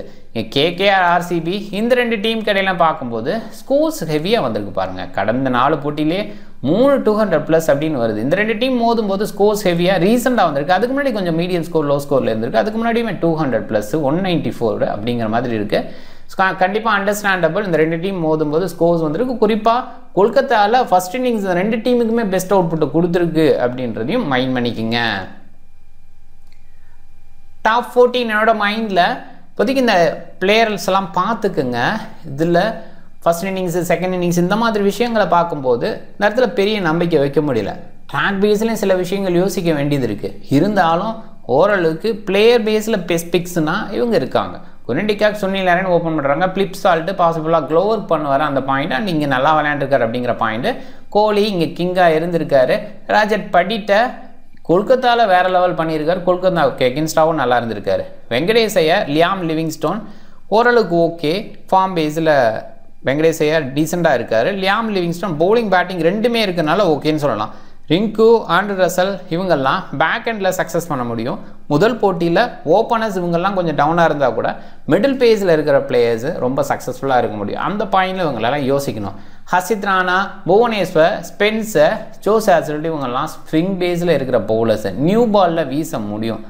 கேகேஆர் ஆர்சிபி இந்த 2 டீம் கடையெல்லாம் பார்க்கும்போது ஸ்கோர்ஸ் ஹெவியாக வந்திருக்கு பாருங்கள். கடந்த 4 போட்டியிலே 3 அப்படின்னு வருது. இந்த 2 டீம் மோதும் போது ஸ்கோர்ஸ் ஹெவியாக ரீசெண்டாக வந்திருக்கு. அதுக்கு முன்னாடி கொஞ்சம் மீடியம் ஸ்கோர் லோ ஸ்கோரில் இருந்திருக்கு. அதுக்கு முன்னாடியுமே 200+, 194 அப்படிங்கிற மாதிரி இருக்குது. கண்டிப்பாக அண்டர்ஸ்டாண்டபிள். இந்த 2 டீம் மோதும் போது ஸ்கோர்ஸ் வந்துருக்கு. குறிப்பாக கொல்கத்தாவில் ஃபர்ஸ்ட் இன்னிங்ஸ் 2 டீமுக்குமே பெஸ்ட் அவுட்புட்டை கொடுத்துருக்கு அப்படின்றதையும் மைண்ட் பண்ணிக்கிங்க. டாப் 14 என்னோட மைண்டில் இப்போதைக்கு இந்த பிளேயர்ஸ் எல்லாம் பார்த்துக்குங்க. இதில் ஃபர்ஸ்ட் இன்னிங்ஸு, செகண்ட் இன்னிங்ஸ் இந்த மாதிரி விஷயங்களை பார்க்கும்போது இந்த இடத்துல பெரிய நம்பிக்கை வைக்க முடியல. ட்ராக் பேஸ்லேயும் சில விஷயங்கள் யோசிக்க வேண்டியது இருக்குது. இருந்தாலும் ஓரளவுக்கு பிளேயர் பேஸில் பெஸ்ட் பிக்ஸ்னால் இவங்க இருக்காங்க. Quinton de Kock, Sunil Narine open பண்ணுறாங்க. பிளிப் சால்ட்டு பாசிபிளாக க்ளோவர் பண்ணுவார் அந்த பாயிண்ட். அண்ட் இங்கே நல்லா விளையாண்டுருக்காரு அப்படிங்கிற பாயிண்ட்டு. கோலி இங்கே கிங்காக இருந்திருக்காரு. ராஜட் படிட்ட கொல்கத்தாவில் வேறு லெவல் பண்ணியிருக்காரு. கொல்கத்தாவுக்கு எகென்ஸ்டாகவும் நல்லா இருந்திருக்காரு. வெங்கடேஷ் ஐயர், லியாம் லிவிங்ஸ்டோன் ஓரளவுக்கு ஓகே. ஃபார்ம் பேஸில் வெங்கடேஷ் ஐயர் டீசெண்டாக இருக்கார். லியாம் லிவிங்ஸ்டோன் பவுலிங் பேட்டிங் ரெண்டுமே இருக்கனால ஓகேன்னு சொல்லலாம். ரிங்கு, ஆண்ட்ரூ ரசல் இவங்கெல்லாம் பேக் எண்டில் சக்ஸஸ் பண்ண முடியும். முதல் போட்டியில் ஓப்பனர்ஸ் இவங்கெல்லாம் கொஞ்சம் டவுனாக இருந்தால் கூட மிடில் பேஸில் இருக்கிற பிளேயர்ஸு ரொம்ப சக்ஸஸ்ஃபுல்லாக இருக்க முடியும். அந்த பாயிண்டில் இவங்களெல்லாம் யோசிக்கணும். Harshit Rana, Bhuvneshwar, Spencer, Josh Hazlewood இவங்கெல்லாம் ஸ்விங் பேஸில் இருக்கிற பவுலர்ஸு நியூ பாலில் வீச முடியும்.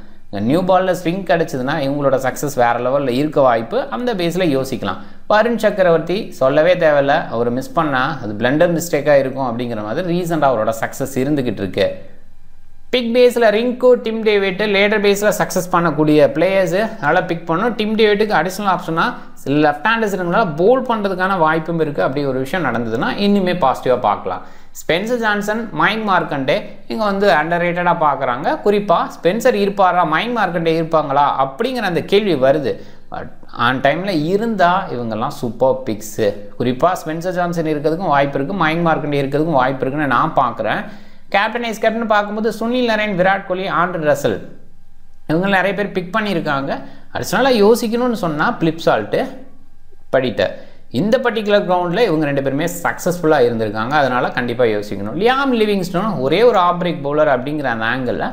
நியூ பாலில் ஸ்விங் கிடச்சிதுன்னா இவங்களோட சக்ஸஸ் வேறு லெவலில் இருக்க வாய்ப்பு. அந்த பேஸில் யோசிக்கலாம். வருண் சக்கரவர்த்தி சொல்லவே தேவையில்லை. அவர் மிஸ் பண்ணால் அது பிளண்டர் மிஸ்டேக்காக இருக்கும் அப்படிங்கிற மாதிரி ரீசெண்டாக அவரோட சக்ஸஸ் இருந்துக்கிட்டு இருக்கு. பிக் பேஸில் ரிங்கு, டிம் டேவிட் லேட்டர் பேஸில் சக்ஸஸ் பண்ணக்கூடிய பிளேயர்ஸு நல்லா பிக் பண்ணணும். டிம் டேவிட்டுக்கு அடிஷ்னல் ஆப்ஷனாக லெஃப்ட் ஹேண்டர்ஸ் இருந்தால போல் பண்ணுறதுக்கான வாய்ப்பும் இருக்குது. அப்படி ஒரு விஷயம் நடந்ததுன்னா இன்னுமே பாசிட்டிவாக பார்க்கலாம். ஸ்பென்சர் ஜான்சன், மைக் மார்க்கண்டே இங்கே வந்து அண்டர் ரேட்டடாக பார்க்குறாங்க. குறிப்பாக ஸ்பென்சர் இருப்பாரா, மைக் மார்க்கண்டே இருப்பாங்களா அப்படிங்கிற அந்த கேள்வி வருது. பட் ஆன் டைமில் இருந்தால் இவங்கெல்லாம் சூப்பர் பிக்ஸு. குறிப்பாக ஸ்பென்சர் ஜான்சன் இருக்கிறதுக்கும் வாய்ப்பு இருக்குது, மைக் மார்க்கண்டே இருக்கிறதுக்கும் வாய்ப்பு இருக்குன்னு நான் பார்க்குறேன். கேப்டன் வைஸ் கேப்டன் பார்க்கும்போது சுனில் நரேன், விராட் கோலி, ஆண்ட்ரூ ரசல் இவங்க நிறைய பேர் பிக் பண்ணியிருக்காங்க. அடிஷ்னலாக யோசிக்கணும்னு சொன்னால் பிளிப் சால்ட்டு படிட்ட இந்த பர்டிகுலர் கிரவுண்டில் இவங்க 2 பேருமே சக்ஸஸ்ஃபுல்லாக இருந்திருக்காங்க. அதனால் கண்டிப்பாக யோசிக்கணும். லியாம் லிவிங்ஸ்டோன் ஒரே ஒரு ஆஃப் பிரேக் பவுலர் அப்படிங்கிற அந்த ஆங்கிளில்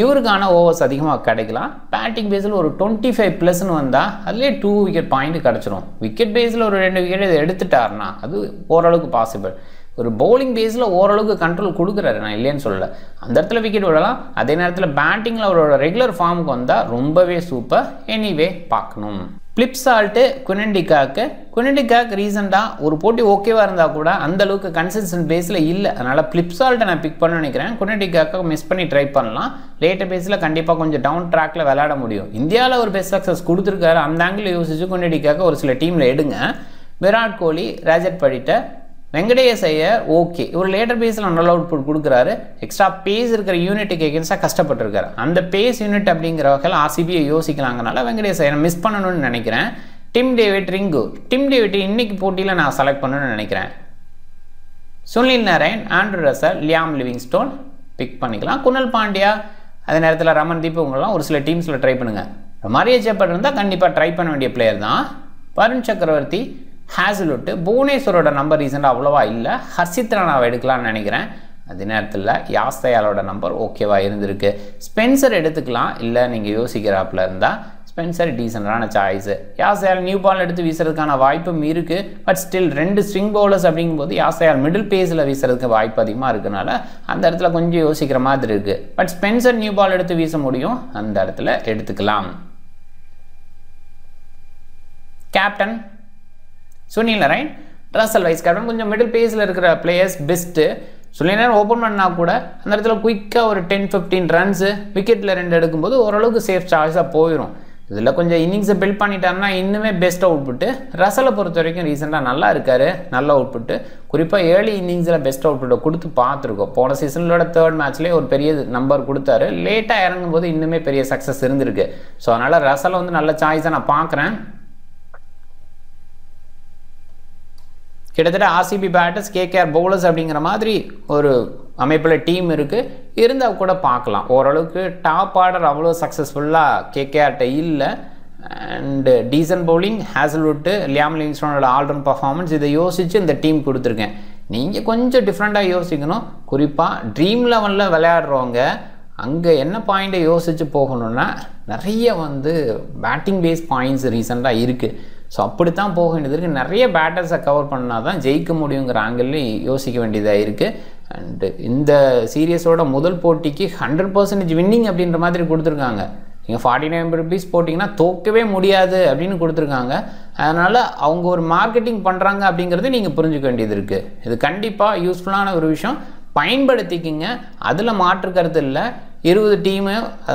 இவருக்கான ஓவர்ஸ் அதிகமாக கிடைக்கலாம். பேட்டிங் பேஸில் ஒரு 25+ன்னு வந்தால் அதுலேயே 2 விக்கெட் பாயிண்ட் கிடச்சிரும். விக்கெட் பேஸில் ஒரு 2 விக்கெட் எடுத்துட்டாருன்னா அது ஓரளவுக்கு பாசிபிள். ஒரு பவுலிங் பேஸில் ஓரளவுக்கு கண்ட்ரோல் கொடுக்குறாரு, நான் இல்லைன்னு சொல்லலை. அந்த இடத்துல விக்கெட் விடலாம். அதே நேரத்தில் பேட்டிங்கில் அவரோட ரெகுலர் ஃபார்முக்கு வந்தால் ரொம்பவே சூப்பர். எனிவே பார்க்கணும். Phil Salt, Quinton de Kock ரீசெண்டாக ஒரு போட்டி ஓகேவாக இருந்தால் கூட அந்த அளவுக்கு கன்சிஸ்டன்ட் பேஸில் இல்லை. அதனால் பிளிப் சால்ட்டை நான் பிக் பண்ண நினைக்கிறேன். குவிண்டன் டி காக்கை மிஸ் பண்ணி ட்ரை பண்ணலாம். லேட்டர் பேஸில் கண்டிப்பாக கொஞ்சம் டவுன் ட்ராக்கில் விளையாட முடியும். இந்தியாவில் ஒரு பெஸ்ட் சக்ஸஸ் கொடுத்துருக்காரு. அந்த ஆங்கிள் யோசிச்சு குவிண்டன் டி காக்கை ஒரு சில டீமில் எடுங்க. விராட் கோலி, ராஜட் படிட்ட, வெங்கடேஷ் ஐயர் ஓகே. ஒரு லேட்டர் பேஸில் நல்ல அவுட்புட் கொடுக்குறாரு. எக்ஸ்ட்ரா பேஸ் இருக்கிற யூனிட்டுக்கு எகென்ஸ்டாக கஷ்டப்பட்டுருக்காரு. அந்த பேஸ் யூனிட் அப்படிங்கிற வகையில் ஆர்சிபியை யோசிக்கலாங்கனால வெங்கடேஷ் ஐயரை மிஸ் பண்ணணும்னு நினைக்கிறேன். Tim David, Rinku. Tim David இன்னைக்கு போட்டியில் நான் செலக்ட் பண்ணணும்னு நினைக்கிறேன். Sunil Narine, Andre Russell, Liam Livingstone pick பண்ணிக்கலாம். குணல் பாண்டியா, அதே நேரத்தில் ரமன்தீப் இவங்கெல்லாம் ஒரு சில டீம்ஸில் ட்ரை பண்ணுங்கள். மரியா சேப்பட் இருந்தால் கண்டிப்பாக ட்ரை பண்ண வேண்டிய பிளேயர் தான். வருண் சக்கரவர்த்தி, ஹேசல்வுட், புவனேஸ்வரோட நம்பர் ரீசெண்டாக அவ்வளோவா இல்லை. ஹர்ஷித் ராணாவை எடுக்கலாம்னு நினைக்கிறேன். அதே நேரத்தில் யாஸ் தயாலோட நம்பர் ஓகேவாக இருந்திருக்கு. ஸ்பென்சர் எடுத்துக்கலாம். இல்லை நீங்கள் யோசிக்கிறாப்பில் இருந்தால் ஸ்பென்சர் டீசெண்டான சாய்ஸு. யாஸ் தயால் நியூ பால் எடுத்து வீசுறதுக்கான வாய்ப்பும் இருக்குது. பட் ஸ்டில் 2 ஸ்விங் பவுலர்ஸ் அப்படிங்கும்போது யாஸ் தயால் மிடில் பேஸில் வீசுறதுக்கு வாய்ப்பு அதிகமாக இருக்கனால அந்த இடத்துல கொஞ்சம் யோசிக்கிற மாதிரி இருக்குது. பட் ஸ்பென்சர் நியூ பால் எடுத்து வீச முடியும். அந்த இடத்துல எடுத்துக்கலாம். Captain Sunil Narine, Russell vice captain. கொஞ்சம் மிடில் பேஸில் இருக்கிற players best. Sunil Narine open பண்ணால் கூட அந்த இடத்துல குயிக்காக ஒரு 10-15 ரன்ஸு விக்கெட்டில் 2 எடுக்கும்போது ஓரளவுக்கு சேஃப் சாய்ஸாக போயிடும். இதில் கொஞ்சம் இன்னிங்ஸை பில்ட் பண்ணிட்டாருன்னா இன்னுமே பெஸ்ட் அவுட்புட்டு. ரசலை பொறுத்த வரைக்கும் ரீசெண்டாக நல்லா இருக்கார், நல்ல அவுட்புட்டு. குறிப்பாக ஏர்லி இன்னிங்ஸில் பெஸ்ட் அவுட்புட்டை கொடுத்து பார்த்துருக்கோம். போன சீசனோட 3rd மேட்ச்லேயே ஒரு பெரிய நம்பர் கொடுத்தாரு. லேட்டாக இறங்கும்போது இன்னுமே பெரிய சக்ஸஸ் இருந்திருக்கு. ஸோ அதனால் ரசலை வந்து நல்ல சாய்ஸாக நான் பார்க்குறேன். கிட்டத்தட்ட ஆர்சிபி பேட்டர்ஸ், கேகேஆர் பவுலர்ஸ் அப்படிங்கிற மாதிரி ஒரு அமைப்பில் டீம் இருக்குது. இருந்தால் கூட பார்க்கலாம். ஓரளவுக்கு டாப் ஆர்டர் அவ்வளோ சக்ஸஸ்ஃபுல்லாக கேகேஆர்ட்ட இல்லை. And decent bowling, Hazlewood, Liam லிவிங்ஸ்டனோட ஆல்ரவுண்ட் பர்ஃபார்மன்ஸ், இதை யோசித்து இந்த டீம் கொடுத்துருக்கேன். நீங்கள் கொஞ்சம் டிஃப்ரெண்ட்டாக யோசிக்கணும். குறிப்பாக ட்ரீம் லெவலில் விளையாடுறவங்க அங்கே என்ன பாயிண்ட்டை யோசித்து போகணுன்னா நிறைய பேட்டிங் பேஸ் பாயிண்ட்ஸ் ரீசெண்டாக இருக்குது. ஸோ அப்படித்தான் போக வேண்டியது இருக்குது. நிறைய பேட்டர்ஸை கவர் பண்ணால் தான் ஜெயிக்க முடியுங்கிற ஆங்கிள்லேயும் யோசிக்க வேண்டியதாக இருக்குது. அண்டு இந்த சீரியஸோட முதல் போட்டிக்கு 100% வின்னிங் அப்படின்ற மாதிரி கொடுத்துருக்காங்க. நீங்கள் 49 rupees போட்டிங்கன்னா தோக்கவே முடியாது அப்படின்னு கொடுத்துருக்காங்க. அதனால் அவங்க ஒரு மார்க்கெட்டிங் பண்ணுறாங்க அப்படிங்கிறது நீங்கள் புரிஞ்சுக்க வேண்டியது இருக்குது. இது கண்டிப்பாக யூஸ்ஃபுல்லான ஒரு விஷயம், பயன்படுத்திக்கிங்க. அதில் மாற்று கருத்து இல்லை. 20 டீமு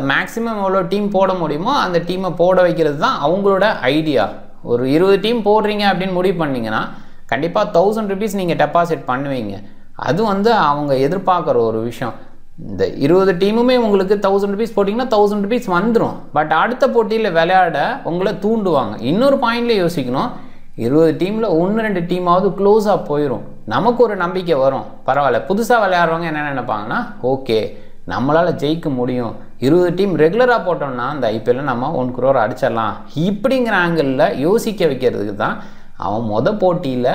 மேக்ஸிமம் எவ்வளோ டீம் போட முடியுமோ அந்த டீமை போட வைக்கிறது தான் அவங்களோட ஐடியா. ஒரு 20 டீம் போடுறீங்க அப்படின்னு முடிவு பண்ணிங்கன்னா கண்டிப்பாக 1000 rupees நீங்கள் டெபாசிட் பண்ணுவீங்க. அது அவங்க எதிர்பார்க்குற ஒரு விஷயம். இந்த 20 டீமுமே உங்களுக்கு 1000 rupees போட்டிங்கன்னா 1000 rupees வந்துடும். பட் அடுத்த போட்டியில் விளையாட உங்களை தூண்டுவாங்க. இன்னொரு பாயிண்ட்லேயே யோசிக்கணும், 20 டீமில் 1-2 டீமாவது க்ளோஸாக போயிடும். நமக்கு ஒரு நம்பிக்கை வரும், பரவாயில்ல. புதுசாக விளையாடுறவங்க என்ன நினைப்பாங்கன்னா, ஓகே நம்மளால் ஜெயிக்க முடியும், 20 டீம் ரெகுலராக போட்டோம்னா அந்த ஐபிஎல்லில் நம்ம 1 crore அடிச்சிடலாம், இப்படிங்கிற ஆங்கிளில் யோசிக்க வைக்கிறதுக்கு தான் அவன் போட்டியில்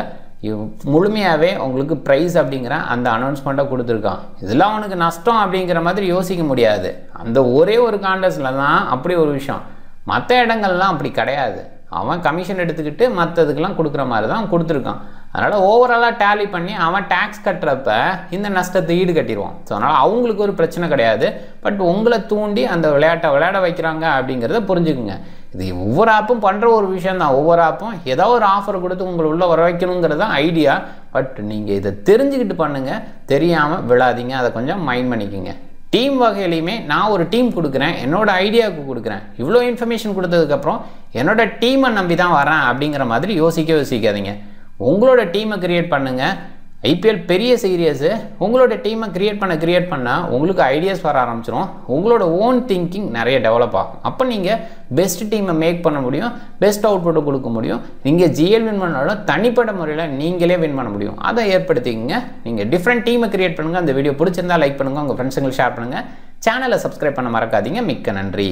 முழுமையாகவே உங்களுக்கு ப்ரைஸ் அப்படிங்கிற அந்த அனௌன்ஸ்மெண்ட்டை கொடுத்துருக்கான். இதெல்லாம் அவனுக்கு நஷ்டம் அப்படிங்கிற மாதிரி யோசிக்க முடியாது. அந்த ஒரே ஒரு கான்டெஸ்ட்டில் தான் அப்படி ஒரு விஷயம். மற்ற இடங்கள்லாம் அப்படி கிடையாது. அவன் கமிஷன் எடுத்துக்கிட்டு மற்றதுக்கெல்லாம் கொடுக்குற மாதிரி தான் கொடுத்துருக்கான். அதனால் ஓவராலாக டேலி பண்ணி அவன் டேக்ஸ் கட்டுறப்ப இந்த நஷ்டத்தை ஈடு கட்டிடுவான். ஸோ அதனால் அவங்களுக்கு ஒரு பிரச்சனை கிடையாது. பட் உங்களை தூண்டி அந்த விளையாட்டை விளையாட வைக்கிறாங்க அப்படிங்கிறத புரிஞ்சுக்குங்க. இது ஒவ்வொரு ஆப்பும் பண்ணுற ஒரு விஷயம் தான். ஒவ்வொரு ஆப்பும் ஏதாவது ஒரு ஆஃபர் கொடுத்து உங்களை உள்ளே வர வைக்கணுங்கிறது தான் ஐடியா. பட் நீங்கள் இதை தெரிஞ்சுக்கிட்டு பண்ணுங்கள், தெரியாமல் விழாதீங்க. அதை கொஞ்சம் மைண்ட் பண்ணிக்கோங்க. டீம் வகையிலையுமே நான் ஒரு டீம் கொடுக்குறேன், என்னோட ஐடியாவுக்கு கொடுக்குறேன். இவ்வளோ இன்ஃபர்மேஷன் கொடுத்ததுக்கப்புறம் என்னோட டீமை நம்பி தான் வரேன் அப்படிங்கிற மாதிரி யோசிக்காதீங்க. உங்களோட டீமை கிரியேட் பண்ணுங்கள். ஐபிஎல் பெரிய சீரியஸு. உங்களோட டீமை கிரியேட் பண்ணால் உங்களுக்கு ஐடியாஸ் வர ஆரம்பிச்சிடும். உங்களோட ஓன் திங்கிங் நிறைய டெவலப் ஆகும். அப்போ நீங்கள் பெஸ்ட் டீமை மேக் பண்ண முடியும், பெஸ்ட் அவுட்புட்டை கொடுக்க முடியும். நீங்கள் ஜிஎல் வின் பண்ணாலும் தனிப்பட்ட முறையில் நீங்களே வின் பண்ண முடியும். அதை ஏற்படுத்திக்கங்க. நீங்கள் டிஃப்ரெண்ட் டீமை கிரியேட் பண்ணுங்கள். அந்த வீடியோ பிடிச்சிருந்தா லைக் பண்ணுங்கள், உங்கள் ஃப்ரெண்ட்ஸுங்களுக்கு ஷேர் பண்ணுங்கள். சேனலை சப்ஸ்கிரைப் பண்ண மறக்காதீங்க. மிக்க நன்றி.